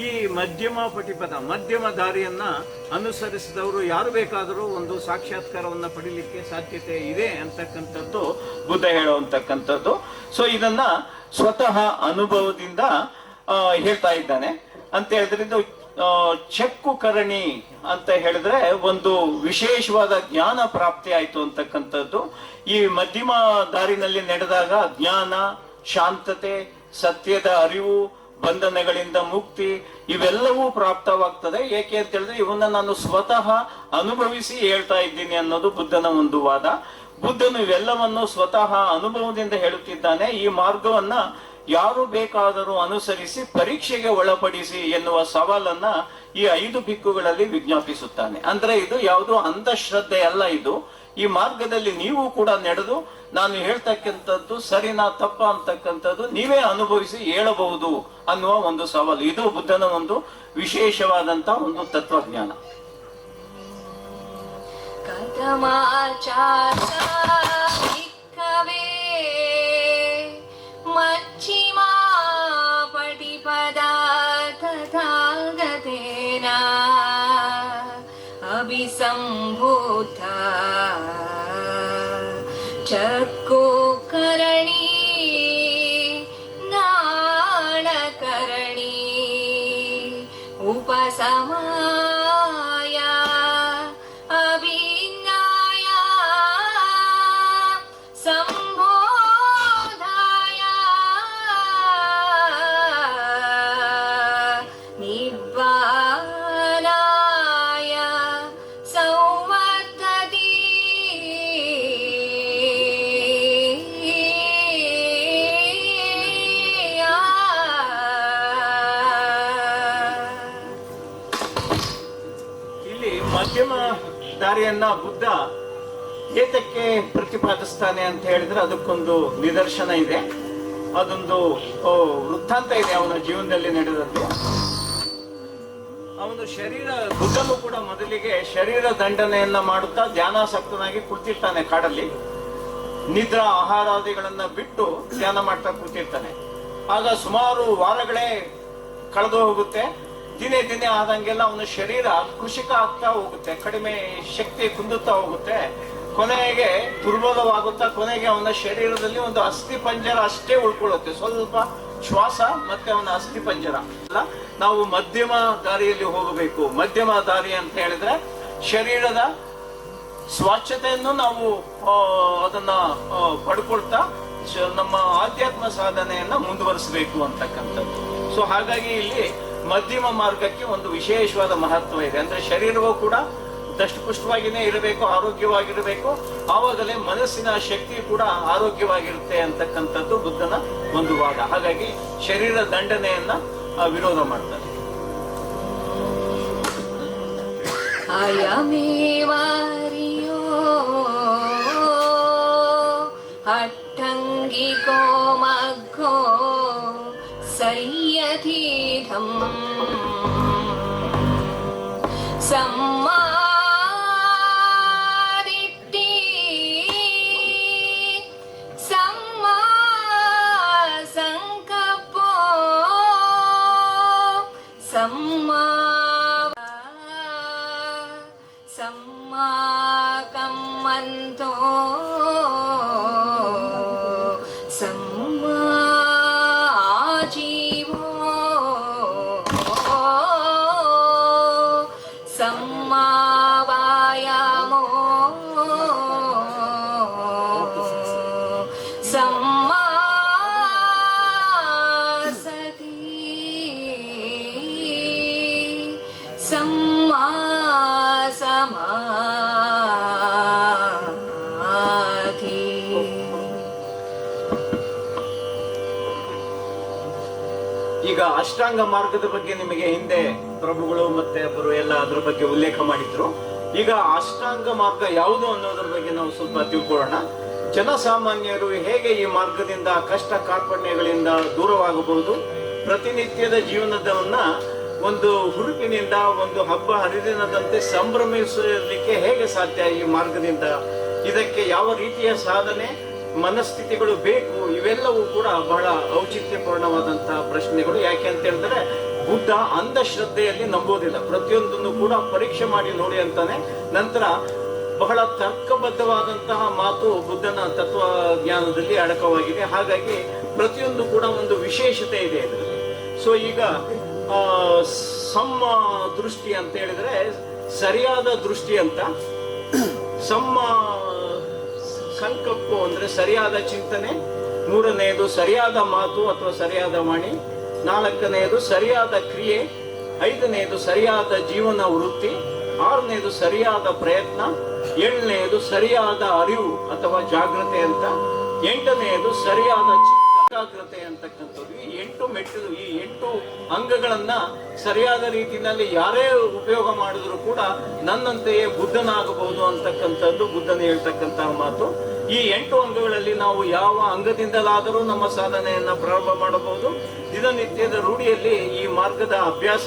ಈ ಮಧ್ಯಮ ಪಟಿಪದ, ಮಧ್ಯಮ ದಾರಿಯನ್ನ ಅನುಸರಿಸಿದವರು ಯಾರು ಬೇಕಾದರೂ ಒಂದು ಸಾಕ್ಷಾತ್ಕಾರವನ್ನ ಪಡಿಲಿಕ್ಕೆ ಸಾಧ್ಯತೆ ಇದೆ ಅಂತಕ್ಕಂಥದ್ದು ಬುದ್ಧ ಹೇಳುವಂತಕ್ಕಂಥದ್ದು. ಸೊ ಇದನ್ನ ಸ್ವತಃ ಅನುಭವದಿಂದ ಹೇಳ್ತಾ ಇದ್ದಾನೆ ಅಂತ ಹೇಳಿದ್ರೆ, ಇದು ಚಕ್ಕುಕರಣಿ ಅಂತ ಹೇಳಿದ್ರೆ ಒಂದು ವಿಶೇಷವಾದ ಜ್ಞಾನ ಪ್ರಾಪ್ತಿ ಆಯ್ತು ಅಂತಕ್ಕಂಥದ್ದು. ಈ ಮಧ್ಯಮ ದಾರಿನಲ್ಲಿ ನಡೆದಾಗ ಜ್ಞಾನ, ಶಾಂತತೆ, ಸತ್ಯದ ಅರಿವು, ಬಂಧನಗಳಿಂದ ಮುಕ್ತಿ ಇವೆಲ್ಲವೂ ಪ್ರಾಪ್ತವಾಗ್ತದೆ. ಏಕೆ ಅಂತ ಹೇಳಿದ್ರೆ ಇವನ್ನ ನಾನು ಸ್ವತಃ ಅನುಭವಿಸಿ ಹೇಳ್ತಾ ಇದ್ದೀನಿ ಅನ್ನೋದು ಬುದ್ಧನ ಒಂದು ವಾದ. ಬುದ್ಧನು ಇವೆಲ್ಲವನ್ನು ಸ್ವತಃ ಅನುಭವದಿಂದ ಹೇಳುತ್ತಿದ್ದಾನೆ. ಈ ಮಾರ್ಗವನ್ನ ಯಾರು ಬೇಕಾದರೂ ಅನುಸರಿಸಿ ಪರೀಕ್ಷೆಗೆ ಒಳಪಡಿಸಿ ಎನ್ನುವ ಸವಾಲನ್ನ ಈ 5 ಭಿಕ್ಕುಗಳಲ್ಲಿ ವಿಜ್ಞಾಪಿಸುತ್ತಾನೆ. ಅಂದ್ರೆ ಇದು ಯಾವುದೋ ಅಂಧಶ್ರದ್ಧೆ ಅಲ್ಲ. ಇದು ಈ ಮಾರ್ಗದಲ್ಲಿ ನೀವು ಕೂಡ ನಡೆದು ನಾನು ಹೇಳ್ತಕ್ಕಂಥದ್ದು ಸರಿನಾ ತಪ್ಪ ಅಂತಕ್ಕಂಥದ್ದು ನೀವೇ ಅನುಭವಿಸಿ ಹೇಳಬಹುದು ಅನ್ನುವ ಒಂದು ಸವಾಲು. ಇದು ಬುದ್ಧನ ಒಂದು ವಿಶೇಷವಾದಂತಹ ಒಂದು ತತ್ವಜ್ಞಾನ. ಮಚ್ಚಿಮಾ ಪಟಿಪದ ತಥಾಗತೇನ ಅಭಿಸಂಭೂತ ಚಕ್ಕುಕರಣಿ ಜ್ಞಾನಕರಣಿ ಉಪಸಮಾಯ ಅಭಿಜ್ಞಾಯ ಸಂಬೋಧಾಯ ನಿಬ್ಬಾನಾಯ ಸಂವರ್ತತಿ. ಇಲ್ಲಿ ಮಧ್ಯಮ ದಾರಿಯನ್ನ ಬುದ್ಧ ಏತಕ್ಕೆ ಪ್ರತಿಪಾದಿಸ್ತಾನೆ ಅಂತ ಹೇಳಿದ್ರೆ ಅದಕ್ಕೊಂದು ನಿದರ್ಶನ ಇದೆ. ಅದೊಂದು ವೃತ್ತಾಂತ ಇದೆ ಅವನ ಜೀವನದಲ್ಲಿ ನಡೆದದ್ದು. ಅವನು ಬುದ್ಧನು ಕೂಡ ಮೊದಲಿಗೆ ಶರೀರ ದಂಡನೆಯನ್ನ ಮಾಡುತ್ತಾ ಧ್ಯಾನಾಸಕ್ತನಾಗಿ ಕುಳಿತಿರ್ತಾನೆ ಕಾಡಲ್ಲಿ. ನಿದ್ರಾ ಆಹಾರಾದಿಗಳನ್ನ ಬಿಟ್ಟು ಧ್ಯಾನ ಮಾಡ್ತಾ ಕೂತಿರ್ತಾನೆ. ಆಗ ಸುಮಾರು ವಾರಗಳೇ ಕಳೆದು ಹೋಗುತ್ತೆ. ದಿನೇ ದಿನೇ ಆದಂಗೆಲ್ಲ ಅವನ ಶರೀರ ಕೃಷಿಕ ಆಗ್ತಾ ಹೋಗುತ್ತೆ, ಕಡಿಮೆ ಶಕ್ತಿ ಕುಂದುತ್ತಾ ಹೋಗುತ್ತೆ, ಕೊನೆಗೆ ದುರ್ಬಲವಾಗುತ್ತಾ ಕೊನೆಗೆ ಅವನ ಶರೀರದಲ್ಲಿ ಒಂದು ಅಸ್ಥಿ ಪಂಜರ ಅಷ್ಟೇ ಉಳ್ಕೊಳ್ಳುತ್ತೆ, ಸ್ವಲ್ಪ ಶ್ವಾಸ ಮತ್ತೆ ಅವನ ಅಸ್ಥಿ ಪಂಜರ. ಅಲ್ಲ, ನಾವು ಮಧ್ಯಮ ದಾರಿಯಲ್ಲಿ ಹೋಗಬೇಕು. ಮಧ್ಯಮ ದಾರಿ ಅಂತ ಹೇಳಿದ್ರೆ ಶರೀರದ ಸ್ವಚ್ಛತೆಯನ್ನು ನಾವು ಅದನ್ನ ಪಡ್ಕೊಳ್ತಾ ನಮ್ಮ ಆಧ್ಯಾತ್ಮ ಸಾಧನೆಯನ್ನ ಮುಂದುವರಿಸಬೇಕು ಅಂತಕ್ಕಂಥದ್ದು. ಸೊ ಹಾಗಾಗಿ ಇಲ್ಲಿ ಮಧ್ಯಮ ಮಾರ್ಗಕ್ಕೆ ಒಂದು ವಿಶೇಷವಾದ ಮಹತ್ವ ಇದೆ. ಅಂದ್ರೆ ಶರೀರವೂ ಕೂಡ ದಷ್ಟಪುಷ್ಟವಾಗಿನೇ ಇರಬೇಕು, ಆರೋಗ್ಯವಾಗಿರಬೇಕು, ಆವಾಗಲೇ ಮನಸ್ಸಿನ ಶಕ್ತಿ ಕೂಡ ಆರೋಗ್ಯವಾಗಿರುತ್ತೆ ಅಂತಕ್ಕಂಥದ್ದು ಬುದ್ಧನ ಒಂದು ವಾದ. ಹಾಗಾಗಿ ಶರೀರ ದಂಡನೆಯನ್ನ ವಿರೋಧ ಮಾಡ್ತಾರೆ. ಅಯಮೇವಾರಿಯೋ ಅಟ್ಟಂಗಿಕೋ ಮಗ್ಗೋ ಸಯ್ಯತೀಢಂ ಸಮ್ಮಾದಿಟ್ಟಿ ಸಮ್ಮಾ ಸಂಕಪ್ಪೋ ಸಮ್ಮಾ ಸಮ್ಮಾ ಕಮ್ಮಂತೋ ಸಮ್ಮಾ ಜೀವೋ ಸಮ್ಮಾ ವಾಯಾಮೋ ಸಮ್ಮಾ ಸತಿ ಸಮ್ಮಾ ಸಮಾಧಿ. ಈಗ ಅಷ್ಟಾಂಗ ಮಾರ್ಗದ ಬಗ್ಗೆ ನಿಮಗೆ ಹಿಂದೆ ಪ್ರಭುಗಳು ಮತ್ತೆ ಅವರು ಎಲ್ಲ ಅದ್ರ ಬಗ್ಗೆ ಉಲ್ಲೇಖ ಮಾಡಿದ್ರು. ಈಗ ಅಷ್ಟಾಂಗ ಮಾರ್ಗ ಯಾವುದು ಅನ್ನೋದ್ರ ಬಗ್ಗೆ ನಾವು ಸ್ವಲ್ಪ ತಿಳ್ಕೊಳ್ಳೋಣ. ಜನಸಾಮಾನ್ಯರು ಹೇಗೆ ಈ ಮಾರ್ಗದಿಂದ ಕಷ್ಟ ಕಾರ್ಪಣ್ಯಗಳಿಂದ ದೂರವಾಗಬಹುದು, ಪ್ರತಿನಿತ್ಯದ ಜೀವನದವನ್ನ ಒಂದು ಹುರುಪಿನಿಂದ ಒಂದು ಹಬ್ಬ ಹರಿದಿನದಂತೆ ಸಂಭ್ರಮಿಸಲಿಕ್ಕೆ ಹೇಗೆ ಸಾಧ್ಯ ಈ ಮಾರ್ಗದಿಂದ, ಇದಕ್ಕೆ ಯಾವ ರೀತಿಯ ಸಾಧನೆ ಮನಸ್ಥಿತಿಗಳು ಬೇಕು, ಇವೆಲ್ಲವೂ ಕೂಡ ಬಹಳ ಔಚಿತ್ಯಪೂರ್ಣವಾದಂತಹ ಪ್ರಶ್ನೆಗಳು. ಯಾಕೆ ಅಂತ ಹೇಳಿದ್ರೆ ಬುದ್ಧ ಅಂಧಶ್ರದ್ಧೆಯಲ್ಲಿ ನಂಬೋದಿಲ್ಲ, ಪ್ರತಿಯೊಂದನ್ನು ಕೂಡ ಪರೀಕ್ಷೆ ಮಾಡಿ ನೋಡಿ ಅಂತಾನೆ. ನಂತರ ಬಹಳ ತರ್ಕಬದ್ಧವಾದಂತಹ ಮಾತು ಬುದ್ಧನ ತತ್ವಜ್ಞಾನದಲ್ಲಿ ಅಡಕವಾಗಿದೆ. ಹಾಗಾಗಿ ಪ್ರತಿಯೊಂದು ಕೂಡ ಒಂದು ವಿಶೇಷತೆ ಇದೆ ಇದರಲ್ಲಿ. ಸೊ ಈಗ ಸಮ್ಮ ದೃಷ್ಟಿ ಅಂತ ಹೇಳಿದ್ರೆ ಸರಿಯಾದ ದೃಷ್ಟಿ ಅಂತ, ಸಮ್ಮ ಸಂಕಲ್ಪ ಅಂದ್ರೆ ಸರಿಯಾದ ಚಿಂತನೆ, ಮೂರನೆಯದು ಸರಿಯಾದ ಮಾತು ಅಥವಾ ಸರಿಯಾದ ವಾಣಿ, ನಾಲ್ಕನೆಯದು ಸರಿಯಾದ ಕ್ರಿಯೆ, ಐದನೆಯದು ಸರಿಯಾದ ಜೀವನ ವೃತ್ತಿ, ಆರನೆಯದು ಸರಿಯಾದ ಪ್ರಯತ್ನ, ಏಳನೆಯದು ಸರಿಯಾದ ಅರಿವು ಅಥವಾ ಜಾಗೃತೆ ಅಂತ, ಎಂಟನೆಯದು ಸರಿಯಾದ ಏಕಾಗ್ರತೆ ಅಂತಕ್ಕಂಥದ್ದು. ಈ 8 ಮೆಟ್ಟಿಲು, ಈ 8 ಅಂಗಗಳನ್ನ ಸರಿಯಾದ ರೀತಿಯಲ್ಲಿ ಯಾರೇ ಉಪಯೋಗ ಮಾಡಿದ್ರು ಕೂಡ ನನ್ನಂತೆಯೇ ಬುದ್ಧನಾಗಬಹುದು ಅಂತಕ್ಕಂಥದ್ದು ಬುದ್ಧನ ಹೇಳ್ತಕ್ಕಂತಹ ಮಾತು. ಈ 8 ಅಂಗಗಳಲ್ಲಿ ನಾವು ಯಾವ ಅಂಗದಿಂದಲಾದರೂ ನಮ್ಮ ಸಾಧನೆಯನ್ನ ಪ್ರಾರಂಭ ಮಾಡಬಹುದು. ದಿನನಿತ್ಯದ ರೂಢಿಯಲ್ಲಿ ಈ ಮಾರ್ಗದ ಅಭ್ಯಾಸ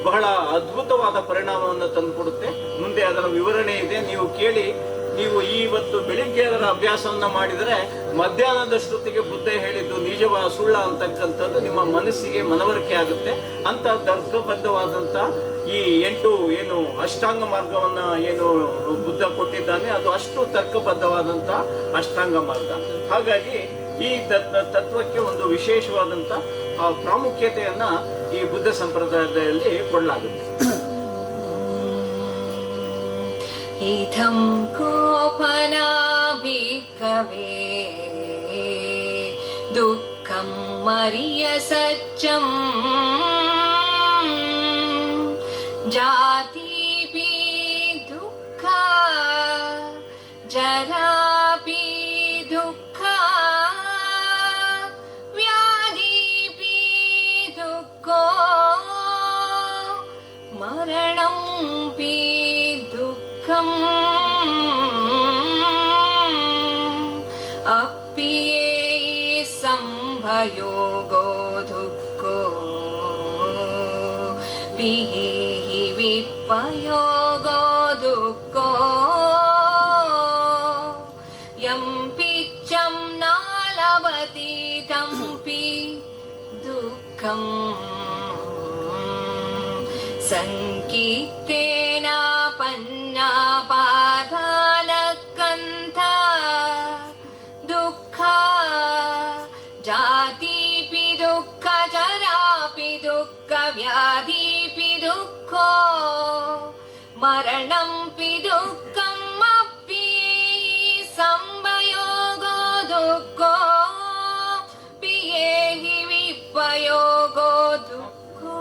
ಬಹಳ ಅದ್ಭುತವಾದ ಪರಿಣಾಮವನ್ನು ತಂದುಕೊಡುತ್ತೆ. ಮುಂದೆ ಅದರ ವಿವರಣೆ ಇದೆ, ನೀವು ಕೇಳಿ. ನೀವು ಇವತ್ತು ಬೆಳಿಗ್ಗೆ ಅದರ ಅಭ್ಯಾಸವನ್ನ ಮಾಡಿದರೆ ಮಧ್ಯಾಹ್ನದಷ್ಟೊತ್ತಿಗೆ ಬುದ್ಧ ಹೇಳಿದ್ದು ನಿಜವ ಸುಳ್ಳ ಅಂತಕ್ಕಂಥದ್ದು ನಿಮ್ಮ ಮನಸ್ಸಿಗೆ ಮನವರಿಕೆ ಆಗುತ್ತೆ. ಅಂತ ತರ್ಕಬದ್ಧವಾದಂತ ಈ 8 ಏನು ಅಷ್ಟಾಂಗ ಮಾರ್ಗವನ್ನ ಏನು ಬುದ್ಧ ಕೊಟ್ಟಿದ್ದಾನೆ, ಅದು ಅಷ್ಟು ತರ್ಕಬದ್ಧವಾದಂತ ಅಷ್ಟಾಂಗ ಮಾರ್ಗ. ಹಾಗಾಗಿ ಈ ತತ್ವಕ್ಕೆ ಒಂದು ವಿಶೇಷವಾದಂತ ಪ್ರಾಮುಖ್ಯತೆಯನ್ನ ಈ ಬುದ್ಧ ಸಂಪ್ರದಾಯದಲ್ಲಿ ಕೊಡಲಾಗುತ್ತೆ. ಇಥಂ ಕೋಪನಾ ಭಿಕ್ಕವೇ ದುಃಖಂ ಮರಿಯ ಸಚ್ಚಂ ಜಾತಿಪಿ ದುಃಖ ಜರಾಪಿ ದುಃಖ ವ್ಯಾಧಿಪಿ ದುಃಖೋ ಮರಣಂ ಪಿ ದುಃಖಂ ಅಪ್ಪಿಯೇ ಸಂಭಯೋಗೋ ದುಃಖೋ ವಿಹಿ ವಿಪಯೋಗೋ ದುಃಖೋ ಯಂ ಪಿಚ್ಚಂ ನಾಲವತಿ ತಂಪಿ ದುಃಖಂ ಸಂಕೀರ್ತೇನ ಪನ್ಯಾಪಾದಾನಕ್ಕಂಥ ದುಃಖ ಜಾತಿಪಿ ದುಃಖ ಜರಾಪಿ ದುಃಖ ವ್ಯಾಧಿಪಿ ದುಃಖೋ ಮರಣಂಪಿ ದುಃಖಂ ಅಪ್ಯೇಹಿ ಸಂಭಯೋಗೋ ದುಃಖೋ ಪ್ರಿಯೇಹಿ ವಿಪಯೋಗೋ ದುಃಖೋ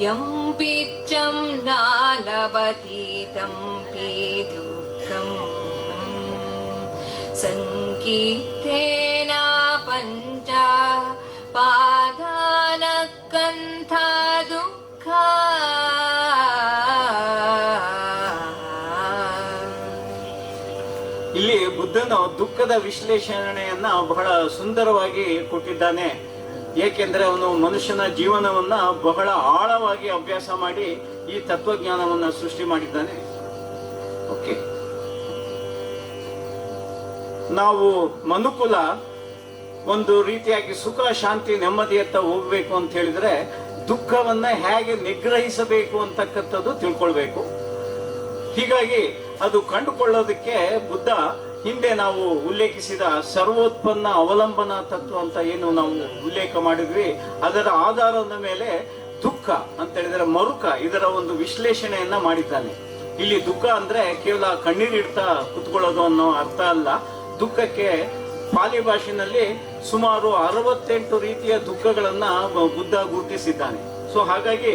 ಯಂ ಪಿಚ್ಚಂ ನಾಲಭತಿ ತಂ ಪಿ ದುಃಖಂ ಸಂಕೀರ್ತೇನ ಪಂಚ ಪಾದಾನಕ್ಕಂಥ ದುಃಖ ಇಲ್ಲಿ ಬುದ್ಧನು ದುಃಖದ ವಿಶ್ಲೇಷಣೆಯನ್ನ ಬಹಳ ಸುಂದರವಾಗಿ ಕೊಟ್ಟಿದ್ದಾನೆ. ಏಕೆಂದ್ರೆ ಅವನು ಮನುಷ್ಯನ ಜೀವನವನ್ನ ಬಹಳ ಆಳವಾಗಿ ಅಭ್ಯಾಸ ಮಾಡಿ ಈ ತತ್ವಜ್ಞಾನವನ್ನ ಸೃಷ್ಟಿ ಮಾಡಿದ್ದಾನೆ. ಓಕೆ, ನಾವು ಮನುಕುಲ ಒಂದು ರೀತಿಯಾಗಿ ಸುಖ ಶಾಂತಿ ನೆಮ್ಮದಿಯತ್ತ ಹೋಗ್ಬೇಕು ಅಂತ ಹೇಳಿದ್ರೆ ದುಃಖವನ್ನ ಹೇಗೆ ನಿಗ್ರಹಿಸಬೇಕು ಅಂತಕ್ಕಂಥದ್ದು ತಿಳ್ಕೊಳ್ಬೇಕು. ಹೀಗಾಗಿ ಅದು ಕಂಡುಕೊಳ್ಳೋದಕ್ಕೆ ಬುದ್ಧ ಹಿಂದೆ ನಾವು ಉಲ್ಲೇಖಿಸಿದ ಸರ್ವೋತ್ಪನ್ನ ಅವಲಂಬನ ತತ್ವ ಅಂತ ಏನು ನಾವು ಉಲ್ಲೇಖ ಮಾಡಿದ್ವಿ, ಅದರ ಆಧಾರದ ಮೇಲೆ ದುಃಖ ಅಂತ ಹೇಳಿದ್ರೆ ಮರುಕ ಇದರ ಒಂದು ವಿಶ್ಲೇಷಣೆಯನ್ನ ಮಾಡಿದ್ದಾನೆ. ಇಲ್ಲಿ ದುಃಖ ಅಂದ್ರೆ ಕೇವಲ ಕಣ್ಣೀರಿಡ್ತಾ ಕುತ್ಕೊಳ್ಳೋದು ಅನ್ನೋ ಅರ್ಥ ಅಲ್ಲ. ದುಃಖಕ್ಕೆ ಪಾಲಿ ಭಾಷೆಯಲ್ಲಿ ಸುಮಾರು 68 ರೀತಿಯ ದುಃಖಗಳನ್ನ ಬುದ್ಧ ಗುರುತಿಸಿದ್ದಾನೆ. ಸೊ ಹಾಗಾಗಿ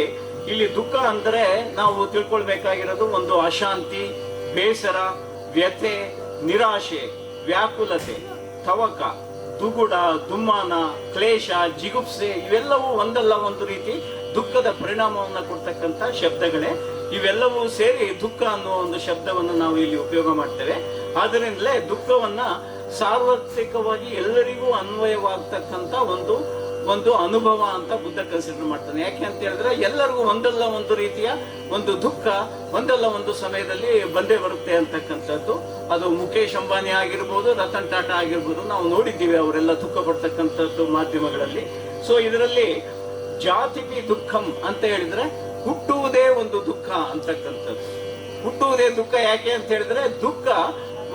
ಇಲ್ಲಿ ದುಃಖ ಅಂದ್ರೆ ನಾವು ತಿಳ್ಕೊಳ್ಬೇಕಾಗಿರೋದು ಒಂದು ಅಶಾಂತಿ, ಬೇಸರ, ವ್ಯಥೆ, ನಿರಾಶೆ, ವ್ಯಾಕುಲತೆ, ತವಕ, ದುಗುಡ, ದುಮ್ಮಾನ, ಕ್ಲೇಶ, ಜಿಗುಪ್ಸೆ ಇವೆಲ್ಲವೂ ಒಂದಲ್ಲ ಒಂದು ರೀತಿ ದುಃಖದ ಪರಿಣಾಮವನ್ನು ಕೊಡ್ತಕ್ಕಂಥ ಶಬ್ದಗಳೇ. ಇವೆಲ್ಲವೂ ಸೇರಿ ದುಃಖ ಅನ್ನುವ ಒಂದು ಶಬ್ದವನ್ನು ನಾವು ಇಲ್ಲಿ ಉಪಯೋಗ ಮಾಡ್ತೇವೆ. ಆದ್ದರಿಂದಲೇ ದುಃಖವನ್ನ ಸಾರ್ವತ್ರಿಕವಾಗಿ ಎಲ್ಲರಿಗೂ ಅನ್ವಯವಾಗ್ತಕ್ಕಂಥ ಒಂದು ಅನುಭವ ಅಂತ ಬುದ್ಧ ಕನ್ಸಿಡರ್ ಮಾಡ್ತಾನೆ. ಯಾಕೆ ಅಂತ ಹೇಳಿದ್ರೆ ಎಲ್ಲರಿಗೂ ಒಂದಲ್ಲ ಒಂದು ರೀತಿಯ ಒಂದು ದುಃಖ ಒಂದಲ್ಲ ಒಂದು ಸಮಯದಲ್ಲಿ ಬಂದೇ ಬರುತ್ತೆ ಅಂತಕ್ಕಂಥದ್ದು. ಅದು ಮುಖೇಶ್ ಅಂಬಾನಿ ಆಗಿರ್ಬೋದು, ರತನ್ ಟಾಟಾ ಆಗಿರ್ಬೋದು, ನಾವು ನೋಡಿದ್ದೀವಿ ಅವರೆಲ್ಲ ದುಃಖ ಪಡ್ತಕ್ಕಂಥದ್ದು ಮಾಧ್ಯಮಗಳಲ್ಲಿ. ಸೊ ಇದರಲ್ಲಿ ಜಾತಿಪಿ ದುಃಖಂ ಅಂತ ಹೇಳಿದ್ರೆ ಹುಟ್ಟುವುದೇ ಒಂದು ದುಃಖ ಅಂತಕ್ಕಂಥದ್ದು. ಹುಟ್ಟುವುದೇ ದುಃಖ ಯಾಕೆ ಅಂತ ಹೇಳಿದ್ರೆ ದುಃಖ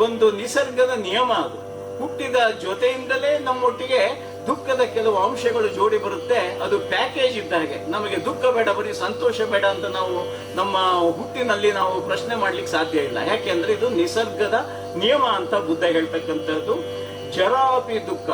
ಒಂದು ನಿಸರ್ಗದ ನಿಯಮ. ಅದು ಹುಟ್ಟಿದ ಜೊತೆಯಿಂದಲೇ ನಮ್ಮೊಟ್ಟಿಗೆ ದುಃಖದ ಕೆಲವು ಅಂಶಗಳು ಜೋಡಿ ಬರುತ್ತೆ. ಅದು ಪ್ಯಾಕೇಜ್ ಇದ್ದ ಹಾಗೆ. ನಮಗೆ ದುಃಖ ಬೇಡ, ಬರೀ ಸಂತೋಷ ಬೇಡ ಅಂತ ನಾವು ನಮ್ಮ ಹುಟ್ಟಿನಲ್ಲಿ ನಾವು ಪ್ರಶ್ನೆ ಮಾಡ್ಲಿಕ್ಕೆ ಸಾಧ್ಯ ಇಲ್ಲ. ಯಾಕೆಂದ್ರೆ ಇದು ನಿಸರ್ಗದ ನಿಯಮ ಅಂತ ಬುದ್ಧ ಹೇಳ್ತಕ್ಕಂಥದ್ದು. ಜರಾಪಿ ದುಃಖ,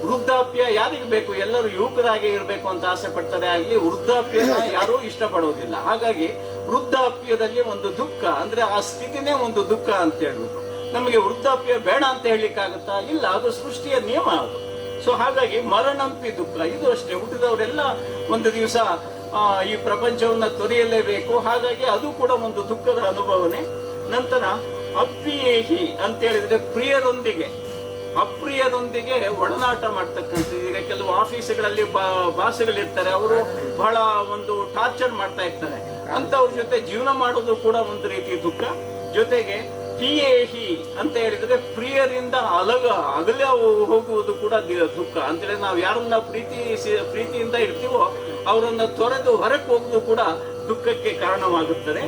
ವೃದ್ಧಾಪ್ಯ ಯಾರಿಗೆ ಬೇಕು? ಎಲ್ಲರೂ ಯುವಕರಾಗಿ ಇರಬೇಕು ಅಂತ ಆಸೆ ಪಡ್ತಾರೆ. ಆಗಲಿ ವೃದ್ಧಾಪ್ಯನ ಯಾರೂ ಇಷ್ಟಪಡೋದಿಲ್ಲ. ಹಾಗಾಗಿ ವೃದ್ಧಾಪ್ಯದಲ್ಲಿ ಒಂದು ದುಃಖ ಅಂದ್ರೆ ಆ ಸ್ಥಿತಿನೇ ಒಂದು ದುಃಖ ಅಂತ ಹೇಳ್ಬಿಟ್ಟು ನಮಗೆ ವೃದ್ಧಾಪ್ಯ ಬೇಡ ಅಂತ ಹೇಳಲಿಕ್ಕಾಗುತ್ತಾ? ಇಲ್ಲ, ಅದು ಸೃಷ್ಟಿಯ ನಿಯಮ ಅದು. ಸೊ ಹಾಗಾಗಿ ಮರಣಂಪಿ ದುಃಖ, ಇದು ಅಷ್ಟೇ. ಹುಟ್ಟಿದವರೆಲ್ಲ ಒಂದು ದಿವಸ ಈ ಪ್ರಪಂಚವನ್ನ ತೊರೆಯಲೇಬೇಕು. ಹಾಗಾಗಿ ಅದು ಕೂಡ ಒಂದು ದುಃಖದ ಅನುಭವನೆ. ನಂತರ ಅಪ್ರಿಯೇಹಿ ಅಂತ ಹೇಳಿದ್ರೆ ಅಪ್ರಿಯರೊಂದಿಗೆ ಒಡನಾಟ ಮಾಡ್ತಕ್ಕಂಥದ್ದು. ಈಗ ಕೆಲವು ಆಫೀಸ್ಗಳಲ್ಲಿ ಬಾಸ್ಗಳಿರ್ತಾರೆ, ಅವರು ಬಹಳ ಒಂದು ಟಾರ್ಚರ್ ಮಾಡ್ತಾ ಇರ್ತಾರೆ. ಅಂತವ್ರ ಜೊತೆ ಜೀವನ ಮಾಡೋದು ಕೂಡ ಒಂದು ರೀತಿ ದುಃಖ. ಜೊತೆಗೆ ಪ್ರಿಯೇಹಿ ಅಂತ ಹೇಳಿದ್ರೆ ಪ್ರಿಯರಿಂದ ಅಗಲ ಹೋಗುವುದು ಕೂಡ ದುಃಖ. ಅಂತೇಳಿ ನಾವು ಯಾರನ್ನ ಪ್ರೀತಿಯಿಂದ ಇರ್ತೀವೋ ಅವರನ್ನ ತೊರೆದು ಹೊರಕ್ಕೆ ಹೋಗುವುದು ಕೂಡ ದುಃಖಕ್ಕೆ ಕಾರಣವಾಗುತ್ತದೆ.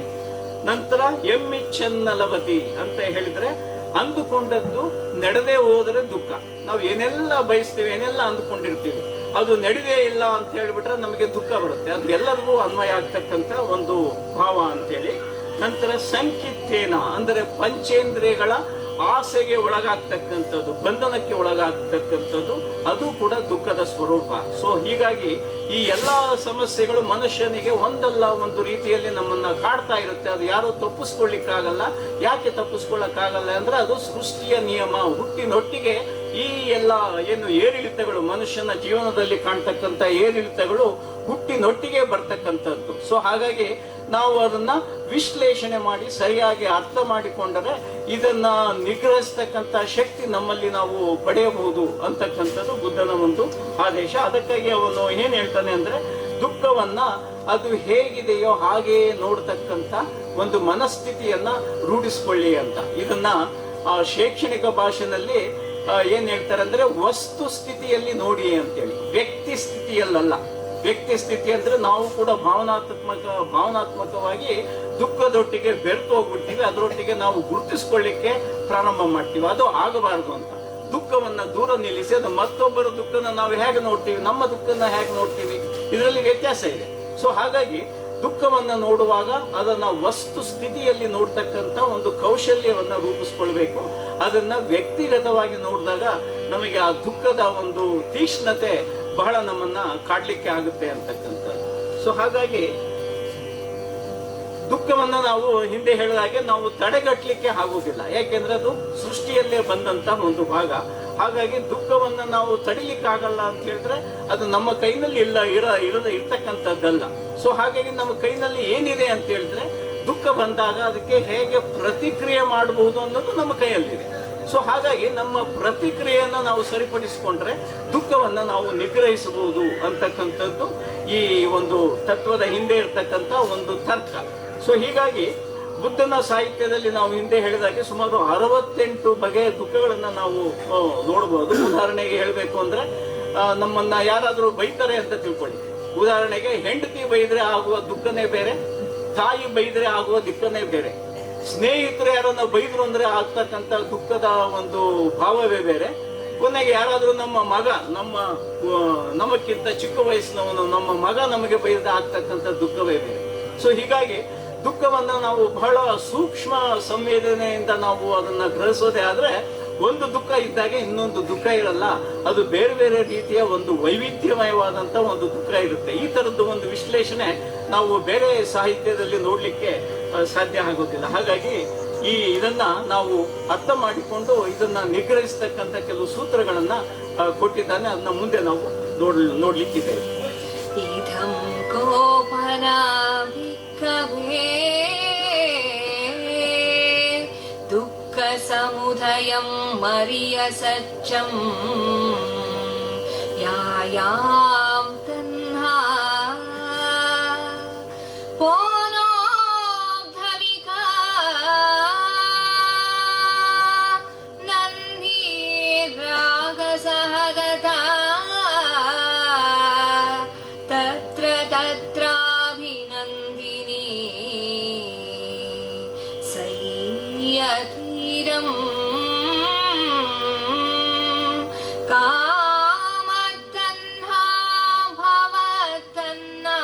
ನಂತರ ಎಮ್ಮಿಚ್ಚನ್ನಲವತಿ ಅಂತ ಹೇಳಿದ್ರೆ ಅಂದುಕೊಂಡದ್ದು ನಡೆದೇ ಹೋದರೆ ದುಃಖ. ನಾವು ಏನೆಲ್ಲ ಬಯಸ್ತೀವಿ, ಏನೆಲ್ಲ ಅಂದುಕೊಂಡಿರ್ತೀವಿ, ಅದು ನಡೆದೇ ಇಲ್ಲ ಅಂತ ಹೇಳ್ಬಿಟ್ರೆ ನಮಗೆ ದುಃಖ ಬರುತ್ತೆ. ಅದು ಎಲ್ಲರಿಗೂ ಅನ್ವಯ ಆಗ್ತಕ್ಕಂಥ ಒಂದು ಭಾವ ಅಂತೇಳಿ. ನಂತರ ಸಂಕಿತ್ತೇನ ಅಂದರೆ ಪಂಚೇಂದ್ರಿಯಗಳ ಆಸೆಗೆ ಒಳಗಾಗ್ತಕ್ಕಂಥದ್ದು, ಬಂಧನಕ್ಕೆ ಒಳಗಾಗ್ತಕ್ಕಂಥದ್ದು, ಅದು ಕೂಡ ದುಃಖದ ಸ್ವರೂಪ. ಸೊ ಹೀಗಾಗಿ ಈ ಎಲ್ಲಾ ಸಮಸ್ಯೆಗಳು ಮನುಷ್ಯನಿಗೆ ಒಂದಲ್ಲ ಒಂದು ರೀತಿಯಲ್ಲಿ ನಮ್ಮನ್ನ ಕಾಡ್ತಾ ಇರುತ್ತೆ. ಅದು ಯಾರು ತಪ್ಪಿಸ್ಕೊಳ್ಳಿಕ್ಕಾಗಲ್ಲ. ಯಾಕೆ ತಪ್ಪಿಸ್ಕೊಳ್ಳಕ್ಕಾಗಲ್ಲ ಅಂದ್ರೆ ಅದು ಸೃಷ್ಟಿಯ ನಿಯಮ. ಹುಟ್ಟಿನೊಟ್ಟಿಗೆ ಈ ಎಲ್ಲ ಏನು ಏರಿಳಿತಗಳು ಮನುಷ್ಯನ ಜೀವನದಲ್ಲಿ ಕಾಣ್ತಕ್ಕಂಥ ಏರಿಳಿತಗಳು ಹುಟ್ಟಿನೊಟ್ಟಿಗೆ ಬರ್ತಕ್ಕಂಥದ್ದು. ಸೊ ಹಾಗಾಗಿ ನಾವು ಅದನ್ನ ವಿಶ್ಲೇಷಣೆ ಮಾಡಿ ಸರಿಯಾಗಿ ಅರ್ಥ ಮಾಡಿಕೊಂಡರೆ ಇದನ್ನ ನಿಗ್ರಹಿಸ್ತಕ್ಕಂಥ ಶಕ್ತಿ ನಮ್ಮಲ್ಲಿ ನಾವು ಪಡೆಯಬಹುದು ಅಂತಕ್ಕಂಥದ್ದು ಬುದ್ಧನ ಒಂದು ಆದೇಶ. ಅದಕ್ಕಾಗಿ ಅವನು ಏನ್ ಹೇಳ್ತಾನೆ ಅಂದ್ರೆ ದುಃಖವನ್ನ ಅದು ಹೇಗಿದೆಯೋ ಹಾಗೆಯೇ ನೋಡ್ತಕ್ಕಂಥ ಒಂದು ಮನಸ್ಥಿತಿಯನ್ನ ರೂಢಿಸ್ಕೊಳ್ಳಿ ಅಂತ. ಇದನ್ನ ಶೈಕ್ಷಣಿಕ ಭಾಷೆನಲ್ಲಿ ಏನ್ ಹೇಳ್ತಾರೆ ಅಂದ್ರೆ ವಸ್ತು ಸ್ಥಿತಿಯಲ್ಲಿ ನೋಡಿ ಅಂತೇಳಿ, ವ್ಯಕ್ತಿ ಸ್ಥಿತಿಯಲ್ಲ. ವ್ಯಕ್ತಿ ಸ್ಥಿತಿ ಅಂದ್ರೆ ನಾವು ಕೂಡ ಭಾವನಾತ್ಮಕವಾಗಿ ದುಃಖದೊಟ್ಟಿಗೆ ಬೆರೆತು ಹೋಗ್ಬಿಡ್ತೀವಿ, ಅದರೊಟ್ಟಿಗೆ ನಾವು ಗುರುತಿಸ್ಕೊಳ್ಳಿಕ್ಕೆ ಪ್ರಾರಂಭ ಮಾಡ್ತೀವಿ. ಅದು ಆಗಬಾರದು ಅಂತ. ದುಃಖವನ್ನ ದೂರ ನಿಲ್ಲಿಸಿ ಅದು ಮತ್ತೊಬ್ಬರ ದುಃಖನ ನಾವು ಹೇಗೆ ನೋಡ್ತೀವಿ, ನಮ್ಮ ದುಃಖನ ಹೇಗೆ ನೋಡ್ತೀವಿ, ಇದರಲ್ಲಿ ವ್ಯತ್ಯಾಸ ಇದೆ. ಸೊ ಹಾಗಾಗಿ ದುಃಖವನ್ನ ನೋಡುವಾಗ ಅದನ್ನ ವಸ್ತು ಸ್ಥಿತಿಯಲ್ಲಿ ನೋಡ್ತಕ್ಕಂಥ ಒಂದು ಕೌಶಲ್ಯವನ್ನ ರೂಪಿಸ್ಕೊಳ್ಬೇಕು. ಅದನ್ನ ವ್ಯಕ್ತಿಗತವಾಗಿ ನೋಡಿದಾಗ ನಮಗೆ ಆ ದುಃಖದ ಒಂದು ತೀಕ್ಷ್ಣತೆ ಬಹಳ ನಮ್ಮನ್ನ ಕಾಡ್ಲಿಕ್ಕೆ ಆಗುತ್ತೆ ಅಂತಕ್ಕಂಥದ್ದು. ಸೊ ಹಾಗಾಗಿ ದುಃಖವನ್ನ ನಾವು ಹಿಂದೆ ಹೇಳಿದ ಹಾಗೆ ನಾವು ತಡೆಗಟ್ಟಲಿಕ್ಕೆ ಆಗುವುದಿಲ್ಲ, ಯಾಕೆಂದ್ರೆ ಅದು ಸೃಷ್ಟಿಯಲ್ಲೇ ಬಂದಂತ ಒಂದು ಭಾಗ. ಹಾಗಾಗಿ ದುಃಖವನ್ನ ನಾವು ತಡಿಲಿಕ್ಕೆ ಆಗಲ್ಲ ಅಂತ ಹೇಳಿದ್ರೆ ಅದು ನಮ್ಮ ಕೈನಲ್ಲಿ ಇರ್ತಕ್ಕಂಥದ್ದಲ್ಲ. ಸೊ ಹಾಗಾಗಿ ನಮ್ಮ ಕೈನಲ್ಲಿ ಏನಿದೆ ಅಂತ ಹೇಳಿದ್ರೆ ದುಃಖ ಬಂದಾಗ ಅದಕ್ಕೆ ಹೇಗೆ ಪ್ರತಿಕ್ರಿಯೆ ಮಾಡಬಹುದು ಅನ್ನೋದು ನಮ್ಮ ಕೈಯಲ್ಲಿದೆ. ಸೊ ಹಾಗಾಗಿ ನಮ್ಮ ಪ್ರತಿಕ್ರಿಯೆಯನ್ನ ನಾವು ಸರಿಪಡಿಸಿಕೊಂಡ್ರೆ ದುಃಖವನ್ನ ನಾವು ನಿಗ್ರಹಿಸಬಹುದು ಅಂತಕ್ಕಂಥದ್ದು ಈ ಒಂದು ತತ್ವದ ಹಿಂದೆ ಇರ್ತಕ್ಕಂಥ ಒಂದು ತರ್ಕ. ಸೊ ಹೀಗಾಗಿ ಬುದ್ಧನ ಸಾಹಿತ್ಯದಲ್ಲಿ ನಾವು ಹಿಂದೆ ಹೇಳಿದಾಗೆ ಸುಮಾರು 68 ಬಗೆಯ ದುಃಖಗಳನ್ನ ನಾವು ನೋಡಬಹುದು. ಉದಾಹರಣೆಗೆ ಹೇಳಬೇಕು ಅಂದ್ರೆ ನಮ್ಮನ್ನ ಯಾರಾದ್ರೂ ಬೈತಾರೆ ಅಂತ ತಿಳ್ಕೊಳ್ಳಿ. ಉದಾಹರಣೆಗೆ ಹೆಂಡತಿ ಬೈದ್ರೆ ಆಗುವ ದುಃಖನೇ ಬೇರೆ, ತಾಯಿ ಬೈದ್ರೆ ಆಗುವ ದುಃಖನೇ ಬೇರೆ, ಸ್ನೇಹಿತರು ಯಾರನ್ನ ಬೈದ್ರು ಅಂದ್ರೆ ಆಗ್ತಕ್ಕಂಥ ದುಃಖದ ಒಂದು ಭಾವವೇ ಬೇರೆ. ಕೊನೆಗೆ ಯಾರಾದ್ರೂ ನಮ್ಮ ಮಗ, ನಮಕ್ಕಿಂತ ಚಿಕ್ಕ ವಯಸ್ಸಿನವನು ನಮ್ಮ ಮಗ ನಮಗೆ ಬೈದ್ರೆ ಆಗ್ತಕ್ಕಂಥ ದುಃಖವೇ ಬೇರೆ. ಸೊ ಹೀಗಾಗಿ ದುಃಖವನ್ನ ನಾವು ಬಹಳ ಸೂಕ್ಷ್ಮ ಸಂವೇದನೆಯಿಂದ ನಾವು ಅದನ್ನ ಗ್ರಹಿಸೋದೇ ಆದ್ರೆ ಒಂದು ದುಃಖ ಇದ್ದಾಗೆ ಇನ್ನೊಂದು ದುಃಖ ಇರಲ್ಲ. ಅದು ಬೇರೆ ಬೇರೆ ರೀತಿಯ ಒಂದು ವೈವಿಧ್ಯಮಯವಾದಂತ ಒಂದು ದುಃಖ ಇರುತ್ತೆ. ಈ ತರದ್ದು ಒಂದು ವಿಶ್ಲೇಷಣೆ ನಾವು ಬೇರೆ ಸಾಹಿತ್ಯದಲ್ಲಿ ನೋಡ್ಲಿಕ್ಕೆ ಸಾಧ್ಯ ಆಗೋದಿಲ್ಲ. ಹಾಗಾಗಿ ಇದನ್ನ ನಾವು ಅರ್ಥ ಮಾಡಿಕೊಂಡು ಇದನ್ನ ನಿಗ್ರಹಿಸ್ತಕ್ಕಂಥ ಕೆಲವು ಸೂತ್ರಗಳನ್ನ ಕೊಟ್ಟಿದ್ದಾನೆ. ಅದನ್ನ ಮುಂದೆ ನಾವು ನೋಡ್ಲಿಕ್ಕಿದ್ದೇವೆ. ಇದಂ ಕೋಪನಾ ಭಿಕ್ಕವೇ ದುಃಖ ಸಮುದಯಂ ಮರಿಯ ಸಚ್ಚಂ ಯಾಯಾಂ ತನ್ಹಾ ಪೋನೋದ್ಧವಿಕಾ ನಂದಿ ರಾಗಸಹಗತಾ ತತ್ರ ತತ್ರಾಭಿನಂದಿನಿ ಸೈಯತೀರಂ ಕಾಮತನ್ಹಾ ಭವತನ್ನಾ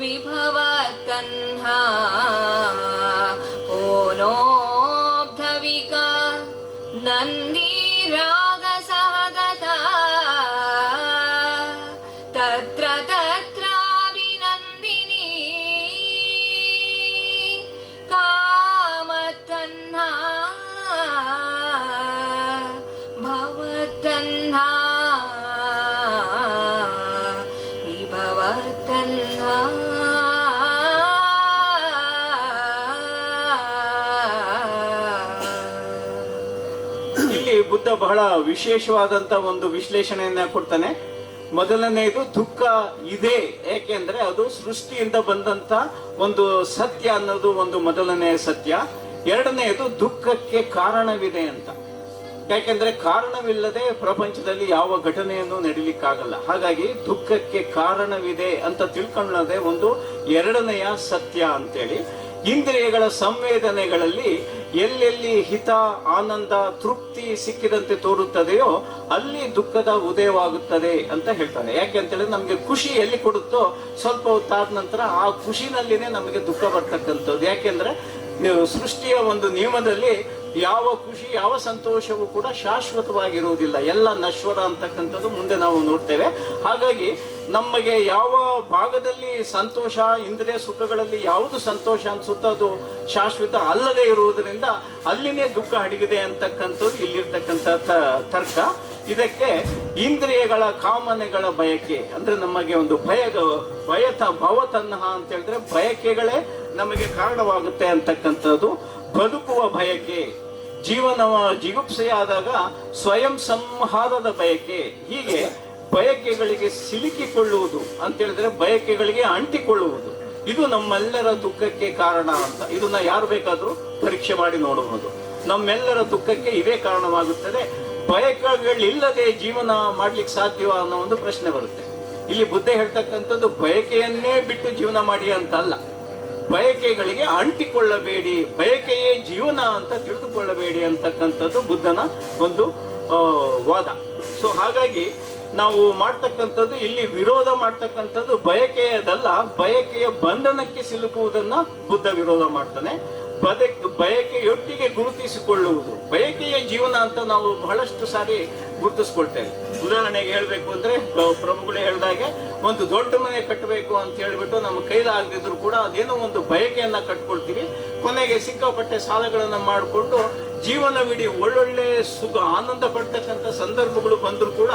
ವಿಭವತನ್ಹಾ ಓನೋಬ್ಧವಿಕಾ ನಂದಿ ರಾಗಸಹಗತಾ ತತ್ರ ತತ್ರಾಭಿನಂದಿನಿ ಕಾಮತನ್ಹಾ ಭವತನ್ಹಾ ವಿಭವತನ್ಹಾ. ಇಲ್ಲಿ ಬುದ್ಧ ಬಹಳ ವಿಶೇಷವಾದಂತ ಒಂದು ವಿಶ್ಲೇಷಣೆಯನ್ನ ಕೊಡ್ತಾನೆ. ಮೊದಲನೆಯದು ದುಃಖ ಇದೆ, ಏಕೆಂದ್ರೆ ಅದು ಸೃಷ್ಟಿಯಿಂದ ಬಂದಂತ ಒಂದು ಸತ್ಯ ಅನ್ನೋದು ಒಂದು ಮೊದಲನೆಯ ಸತ್ಯ. ಎರಡನೆಯದು ದುಃಖಕ್ಕೆ ಕಾರಣವಿದೆ ಅಂತ, ಯಾಕೆಂದ್ರೆ ಕಾರಣವಿಲ್ಲದೆ ಪ್ರಪಂಚದಲ್ಲಿ ಯಾವ ಘಟನೆಯನ್ನು ನಡೀಲಿಕ್ಕಾಗಲ್ಲ. ಹಾಗಾಗಿ ದುಃಖಕ್ಕೆ ಕಾರಣವಿದೆ ಅಂತ ತಿಳ್ಕೊಳ್ಳೋದೇ ಒಂದು ಎರಡನೆಯ ಸತ್ಯ ಅಂತೇಳಿ. ಇಂದ್ರಿಯಗಳ ಸಂವೇದನೆಗಳಲ್ಲಿ ಎಲ್ಲೆಲ್ಲಿ ಹಿತ, ಆನಂದ, ತೃಪ್ತಿ ಸಿಕ್ಕಿದಂತೆ ತೋರುತ್ತದೆಯೋ ಅಲ್ಲಿ ದುಃಖದ ಉದಯವಾಗುತ್ತದೆ ಅಂತ ಹೇಳ್ತಾನೆ. ಯಾಕೆ ಅಂತ ಹೇಳಿದ್ರೆ ನಮ್ಗೆ ಖುಷಿ ಎಲ್ಲಿ ಕೊಡುತ್ತೋ ಸ್ವಲ್ಪ ಹೊತ್ತಾದ ನಂತರ ಆ ಖುಷಿನಲ್ಲಿನೇ ನಮಗೆ ದುಃಖ ಬರ್ತಕ್ಕಂಥದ್ದು. ಯಾಕೆಂದ್ರೆ ಸೃಷ್ಟಿಯ ಒಂದು ನಿಯಮದಲ್ಲಿ ಯಾವ ಖುಷಿ, ಯಾವ ಸಂತೋಷವೂ ಕೂಡ ಶಾಶ್ವತವಾಗಿರುವುದಿಲ್ಲ, ಎಲ್ಲ ನಶ್ವರ ಅಂತಕ್ಕಂಥದ್ದು ಮುಂದೆ ನಾವು ನೋಡ್ತೇವೆ. ಹಾಗಾಗಿ ನಮಗೆ ಯಾವ ಭಾಗದಲ್ಲಿ ಸಂತೋಷ, ಇಂದ್ರಿಯ ಸುಖಗಳಲ್ಲಿ ಯಾವುದು ಸಂತೋಷ ಅನ್ಸುತ್ತೋ ಅದು ಶಾಶ್ವತ ಅಲ್ಲದೆ ಇರುವುದರಿಂದ ಅಲ್ಲಿನೇ ದುಃಖ ಅಡಗಿದೆ ಅಂತಕ್ಕಂಥದ್ದು ಇಲ್ಲಿರ್ತಕ್ಕಂಥ ತರ್ಕ. ಇದಕ್ಕೆ ಇಂದ್ರಿಯಗಳ ಕಾಮನೆಗಳ ಬಯಕೆ ಅಂದ್ರೆ ನಮಗೆ ಒಂದು ಭವತನ್ನಹ ಅಂತ ಹೇಳಿದ್ರೆ ಬಯಕೆಗಳೇ ನಮಗೆ ಕಾರಣವಾಗುತ್ತೆ ಅಂತಕ್ಕಂಥದ್ದು. ಬದುಕುವ ಬಯಕೆ, ಜೀವನವ ಜಿಗುಪ್ಸೆಯಾದಾಗ ಸ್ವಯಂ ಸಂಹಾರದ ಬಯಕೆ, ಹೀಗೆ ಬಯಕೆಗಳಿಗೆ ಸಿಲುಕಿಕೊಳ್ಳುವುದು ಅಂತ ಹೇಳಿದ್ರೆ ಬಯಕೆಗಳಿಗೆ ಅಂಟಿಕೊಳ್ಳುವುದು, ಇದು ನಮ್ಮೆಲ್ಲರ ದುಃಖಕ್ಕೆ ಕಾರಣ ಅಂತ ಇದನ್ನ ಯಾರು ಬೇಕಾದ್ರೂ ಪರೀಕ್ಷೆ ಮಾಡಿ ನೋಡಬಹುದು. ನಮ್ಮೆಲ್ಲರ ದುಃಖಕ್ಕೆ ಇದೇ ಕಾರಣವಾಗುತ್ತದೆ. ಬಯಕೆಗಳಿಲ್ಲದೆ ಜೀವನ ಮಾಡ್ಲಿಕ್ಕೆ ಸಾಧ್ಯವ ಅನ್ನೋ ಒಂದು ಪ್ರಶ್ನೆ ಬರುತ್ತೆ. ಇಲ್ಲಿ ಬುದ್ಧ ಹೇಳ್ತಕ್ಕಂಥದ್ದು ಬಯಕೆಯನ್ನೇ ಬಿಟ್ಟು ಜೀವನ ಮಾಡಿ ಅಂತ ಅಲ್ಲ, ಬಯಕೆಗಳಿಗೆ ಅಂಟಿಕೊಳ್ಳಬೇಡಿ, ಬಯಕೆಯೇ ಜೀವನ ಅಂತ ತಿಳಿದುಕೊಳ್ಳಬೇಡಿ ಅಂತಕ್ಕಂಥದ್ದು ಬುದ್ಧನ ಒಂದು ವಾದ. ಸೊ ಹಾಗಾಗಿ ನಾವು ಮಾಡ್ತಕ್ಕಂಥದ್ದು ಇಲ್ಲಿ ವಿರೋಧ ಮಾಡ್ತಕ್ಕಂಥದ್ದು ಬಯಕೆಯದಲ್ಲ, ಬಯಕೆಯ ಬಂಧನಕ್ಕೆ ಸಿಲುಕುವುದನ್ನ ಬುದ್ಧ ವಿರೋಧ ಮಾಡ್ತಾನೆ. ಬಯಕೆಯೊಟ್ಟಿಗೆ ಗುರುತಿಸಿಕೊಳ್ಳುವುದು, ಬಯಕೆಯ ಜೀವನ ಅಂತ ನಾವು ಬಹಳಷ್ಟು ಸಾರಿ ಗುರುತಿಸ್ಕೊಳ್ತೇವೆ. ಉದಾಹರಣೆಗೆ ಹೇಳ್ಬೇಕು ಅಂದ್ರೆ ಪ್ರಭುಗಳೇ ಹೇಳಿದಾಗೆ ಒಂದು ದೊಡ್ಡ ಮನೆ ಕಟ್ಟಬೇಕು ಅಂತ ಹೇಳ್ಬಿಟ್ಟು ನಮ್ಮ ಕೈಲಾಗದಿದ್ರು ಕೂಡ ಅದೇನೋ ಒಂದು ಬಯಕೆಯನ್ನ ಕಟ್ಕೊಳ್ತೀವಿ. ಕೊನೆಗೆ ಸಿಕ್ಕಾಪಟ್ಟೆ ಸಾಲಗಳನ್ನ ಮಾಡಿಕೊಂಡು ಜೀವನವಿಡೀ ಒಳ್ಳೊಳ್ಳೆ ಸುಖ ಆನಂದ ಪಡ್ತಕ್ಕಂಥ ಸಂದರ್ಭಗಳು ಬಂದರೂ ಕೂಡ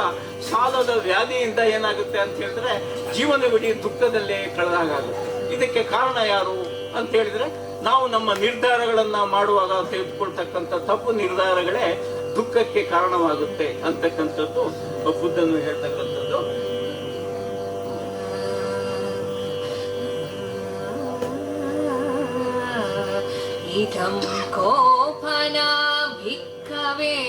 ಸಾಲದ ವ್ಯಾಧಿಯಿಂದ ಏನಾಗುತ್ತೆ ಅಂತ ಹೇಳಿದ್ರೆ ಜೀವನವಿಡೀ ದುಃಖದಲ್ಲೇ ಕಳೆದಾಗುತ್ತೆ. ಇದಕ್ಕೆ ಕಾರಣ ಯಾರು ಅಂತ ಹೇಳಿದ್ರೆ ನಾವು ನಮ್ಮ ನಿರ್ಧಾರಗಳನ್ನ ಮಾಡುವಾಗ ತೆಗೆದುಕೊಳ್ತಕ್ಕಂಥ ತಪ್ಪು ನಿರ್ಧಾರಗಳೇ ದುಃಖಕ್ಕೆ ಕಾರಣವಾಗುತ್ತೆ ಅಂತಕ್ಕಂಥದ್ದು ಬುದ್ಧನು ಹೇಳ್ತಕ್ಕಂಥದ್ದು. ಇದಂ ಕೋಪನ ಭಿಕ್ಕವೇ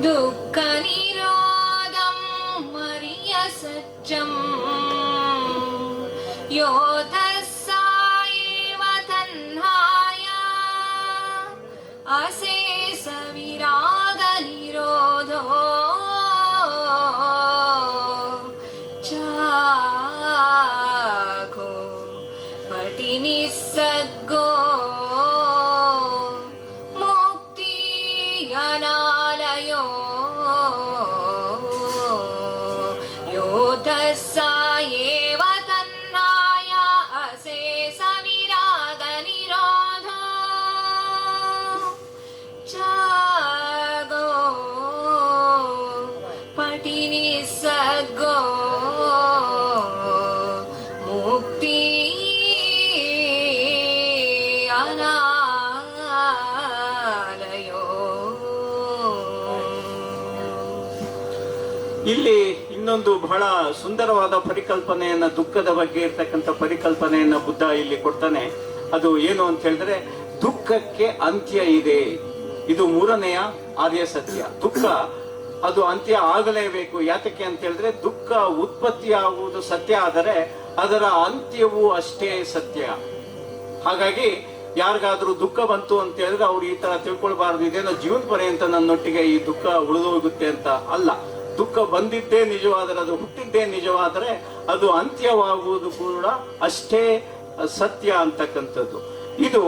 ದುಃಖ ನಿರೋಧಂ ಮರಿಯ ಸಜ್ಜಂ ಯೋತಸ್ಸಾಯೇವ ತನ್ಹಾಯ ಅಶೇಷ ವಿರಾಗ ನಿರೋಧೋ ಚಾಕೋ ಪಟಿ ನಿಸ್ಸಗ್ಗೋ ಮುಕ್ತಿಯನಾಲಯೋ ಯೋತಸ್ಸಾಯೇವ ತನ್ಹಾಯ ಅಶೇಷ ವಿರಾಗ ನಿರೋಧೋ ಚಾಗೋ ಪಟಿ ನಿಸ್ಸಗ್ಗೋ ಮುಕ್ತಿ ಅನಾಲಯೋ. ಇಲ್ಲಿ ಇನ್ನೊಂದು ಬಹಳ ಸುಂದರವಾದ ಪರಿಕಲ್ಪನೆಯನ್ನ, ದುಃಖದ ಬಗ್ಗೆ ಇರ್ತಕ್ಕಂಥ ಪರಿಕಲ್ಪನೆಯನ್ನ ಬುದ್ಧ ಇಲ್ಲಿ ಕೊಡ್ತಾನೆ. ಅದು ಏನು ಅಂತ ಹೇಳಿದ್ರೆ ದುಃಖಕ್ಕೆ ಅಂತ್ಯ ಇದೆ. ಇದು ಮೂರನೆಯ ಆರ್ಯ ಸತ್ಯ. ದುಃಖ ಅದು ಅಂತ್ಯ ಆಗಲೇಬೇಕು. ಯಾತಕ್ಕೆ ಅಂತ ಹೇಳಿದ್ರೆ ದುಃಖ ಉತ್ಪತ್ತಿ ಆಗುವುದು ಸತ್ಯ, ಆದರೆ ಅದರ ಅಂತ್ಯವೂ ಅಷ್ಟೇ ಸತ್ಯ. ಹಾಗಾಗಿ ಯಾರಿಗಾದ್ರೂ ದುಃಖ ಬಂತು ಅಂತ ಹೇಳಿದ್ರೆ ಅವ್ರು ಈ ತರ ತಿಳ್ಕೊಳ್ಬಾರ್ದು, ಇದೇನೋ ಜೀವನ ಪರ್ಯಂತ ನನ್ನೊಟ್ಟಿಗೆ ಈ ದುಃಖ ಉಳಿದೋಗುತ್ತೆ ಅಂತ ಅಲ್ಲ. ದುಃಖ ಬಂದಿದ್ದೇ ನಿಜವಾದರೆ, ಅದು ಹುಟ್ಟಿದ್ದೇ ನಿಜವಾದರೆ ಅದು ಅಂತ್ಯವಾಗುವುದು ಕೂಡ ಅಷ್ಟೇ ಸತ್ಯ ಅಂತಕ್ಕಂಥದ್ದು. ಇದು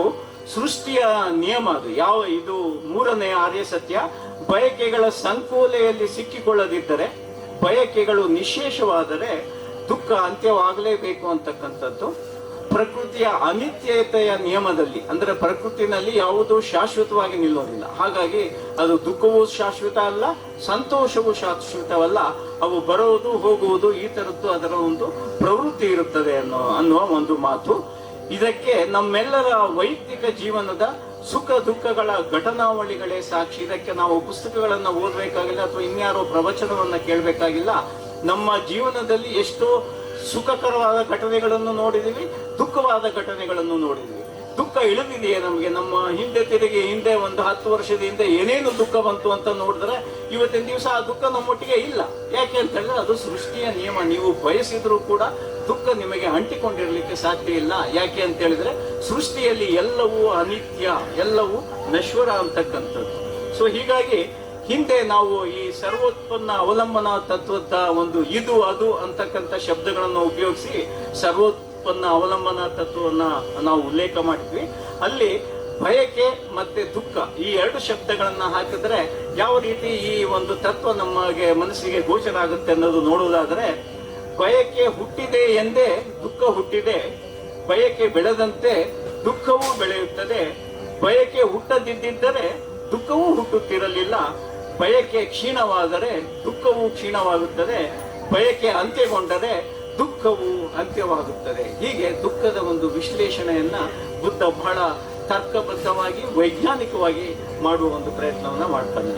ಸೃಷ್ಟಿಯ ನಿಯಮ. ಅದು ಇದು ಮೂರನೇ ಆರ್ಯ ಸತ್ಯ. ಬಯಕೆಗಳ ಸಂಕೋಲೆಯಲ್ಲಿ ಸಿಕ್ಕಿಕೊಳ್ಳದಿದ್ದರೆ, ಬಯಕೆಗಳು ನಿಶೇಷವಾದರೆ ದುಃಖ ಅಂತ್ಯವಾಗಲೇಬೇಕು ಅಂತಕ್ಕಂಥದ್ದು. ಪ್ರಕೃತಿಯ ಅನಿತ್ಯತೆಯ ನಿಯಮದಲ್ಲಿ, ಅಂದ್ರೆ ಪ್ರಕೃತಿನಲ್ಲಿ ಯಾವುದೂ ಶಾಶ್ವತವಾಗಿ ನಿಲ್ಲೋದಿಲ್ಲ. ಹಾಗಾಗಿ ಅದು ದುಃಖವೂ ಶಾಶ್ವತ ಅಲ್ಲ, ಸಂತೋಷವೂ ಶಾಶ್ವತವಲ್ಲ. ಅವು ಬರೋದು ಹೋಗುವುದು ಈ ತರದ್ದು ಅದರ ಒಂದು ಪ್ರವೃತ್ತಿ ಇರುತ್ತದೆ ಅನ್ನುವ ಒಂದು ಮಾತು. ಇದಕ್ಕೆ ನಮ್ಮೆಲ್ಲರ ವೈಯಕ್ತಿಕ ಜೀವನದ ಸುಖ ದುಃಖಗಳ ಘಟನಾವಳಿಗಳೇ ಸಾಕ್ಷಿ. ಇದಕ್ಕೆ ನಾವು ಪುಸ್ತಕಗಳನ್ನ ಓದಬೇಕಾಗಿಲ್ಲ ಅಥವಾ ಇನ್ಯಾರೋ ಪ್ರವಚನವನ್ನ ಕೇಳಬೇಕಾಗಿಲ್ಲ. ನಮ್ಮ ಜೀವನದಲ್ಲಿ ಎಷ್ಟೋ ಸುಖಕರವಾದ ಘಟನೆಗಳನ್ನು ನೋಡಿದೀವಿ, ದುಃಖವಾದ ಘಟನೆಗಳನ್ನು ನೋಡಿದೀವಿ. ದುಃಖ ಇಳಿದಿದೆಯೇ ನಮಗೆ? ನಮ್ಮ ಹಿಂದೆ ಒಂದು 10 ವರ್ಷದ ಹಿಂದೆ ಏನೇನು ದುಃಖ ಬಂತು ಅಂತ ನೋಡಿದ್ರೆ ಇವತ್ತಿನ ದಿವಸ ಆ ದುಃಖ ನಮ್ಮೊಟ್ಟಿಗೆ ಇಲ್ಲ. ಯಾಕೆ ಅಂತ ಹೇಳಿದ್ರೆ ಅದು ಸೃಷ್ಟಿಯ ನಿಯಮ. ನೀವು ಬಯಸಿದ್ರೂ ಕೂಡ ದುಃಖ ನಿಮಗೆ ಅಂಟಿಕೊಂಡಿರ್ಲಿಕ್ಕೆ ಸಾಧ್ಯ ಇಲ್ಲ. ಯಾಕೆ ಅಂತ ಹೇಳಿದ್ರೆ ಸೃಷ್ಟಿಯಲ್ಲಿ ಎಲ್ಲವೂ ಅನಿತ್ಯ, ಎಲ್ಲವೂ ನಶ್ವರ ಅಂತಕ್ಕಂಥದ್ದು. ಸೊ ಹೀಗಾಗಿ ಹಿಂದೆ ನಾವು ಈ ಸರ್ವೋತ್ಪನ್ನ ಅವಲಂಬನಾ ತತ್ವದ ಒಂದು ಇದು ಅದು ಅಂತಕ್ಕಂಥ ಶಬ್ದಗಳನ್ನು ಉಪಯೋಗಿಸಿ ಸರ್ವೋತ್ಪನ್ನ ಅವಲಂಬನಾ ತತ್ವವನ್ನ ನಾವು ಉಲ್ಲೇಖ ಮಾಡಿದ್ವಿ. ಅಲ್ಲಿ ಬಯಕೆ ಮತ್ತೆ ದುಃಖ ಈ ಎರಡು ಶಬ್ದಗಳನ್ನ ಹಾಕಿದ್ರೆ ಯಾವ ರೀತಿ ಈ ಒಂದು ತತ್ವ ನಮಗೆ ಮನಸ್ಸಿಗೆ ಗೋಚರ ಆಗುತ್ತೆ ಅನ್ನೋದು ನೋಡುವುದಾದ್ರೆ, ಬಯಕೆ ಹುಟ್ಟಿದೆ ಎಂದೇ ದುಃಖ ಹುಟ್ಟಿದೆ, ಬಯಕೆ ಬೆಳೆದಂತೆ ದುಃಖವೂ ಬೆಳೆಯುತ್ತದೆ, ಬಯಕೆ ಹುಟ್ಟದಿದ್ದರೆ ದುಃಖವೂ ಹುಟ್ಟುತ್ತಿರಲಿಲ್ಲ, ಬಯಕೆ ಕ್ಷೀಣವಾದರೆ ದುಃಖವೂ ಕ್ಷೀಣವಾಗುತ್ತದೆ, ಬಯಕೆ ಅಂತ್ಯಗೊಂಡರೆ ದುಃಖವೂ ಅಂತ್ಯವಾಗುತ್ತದೆ. ಹೀಗೆ ದುಃಖದ ಒಂದು ವಿಶ್ಲೇಷಣೆಯನ್ನ ಬುದ್ಧ ಬಹಳ ತರ್ಕಬದ್ಧವಾಗಿ ವೈಜ್ಞಾನಿಕವಾಗಿ ಮಾಡುವ ಒಂದು ಪ್ರಯತ್ನವನ್ನ ಮಾಡ್ತಾನೆ.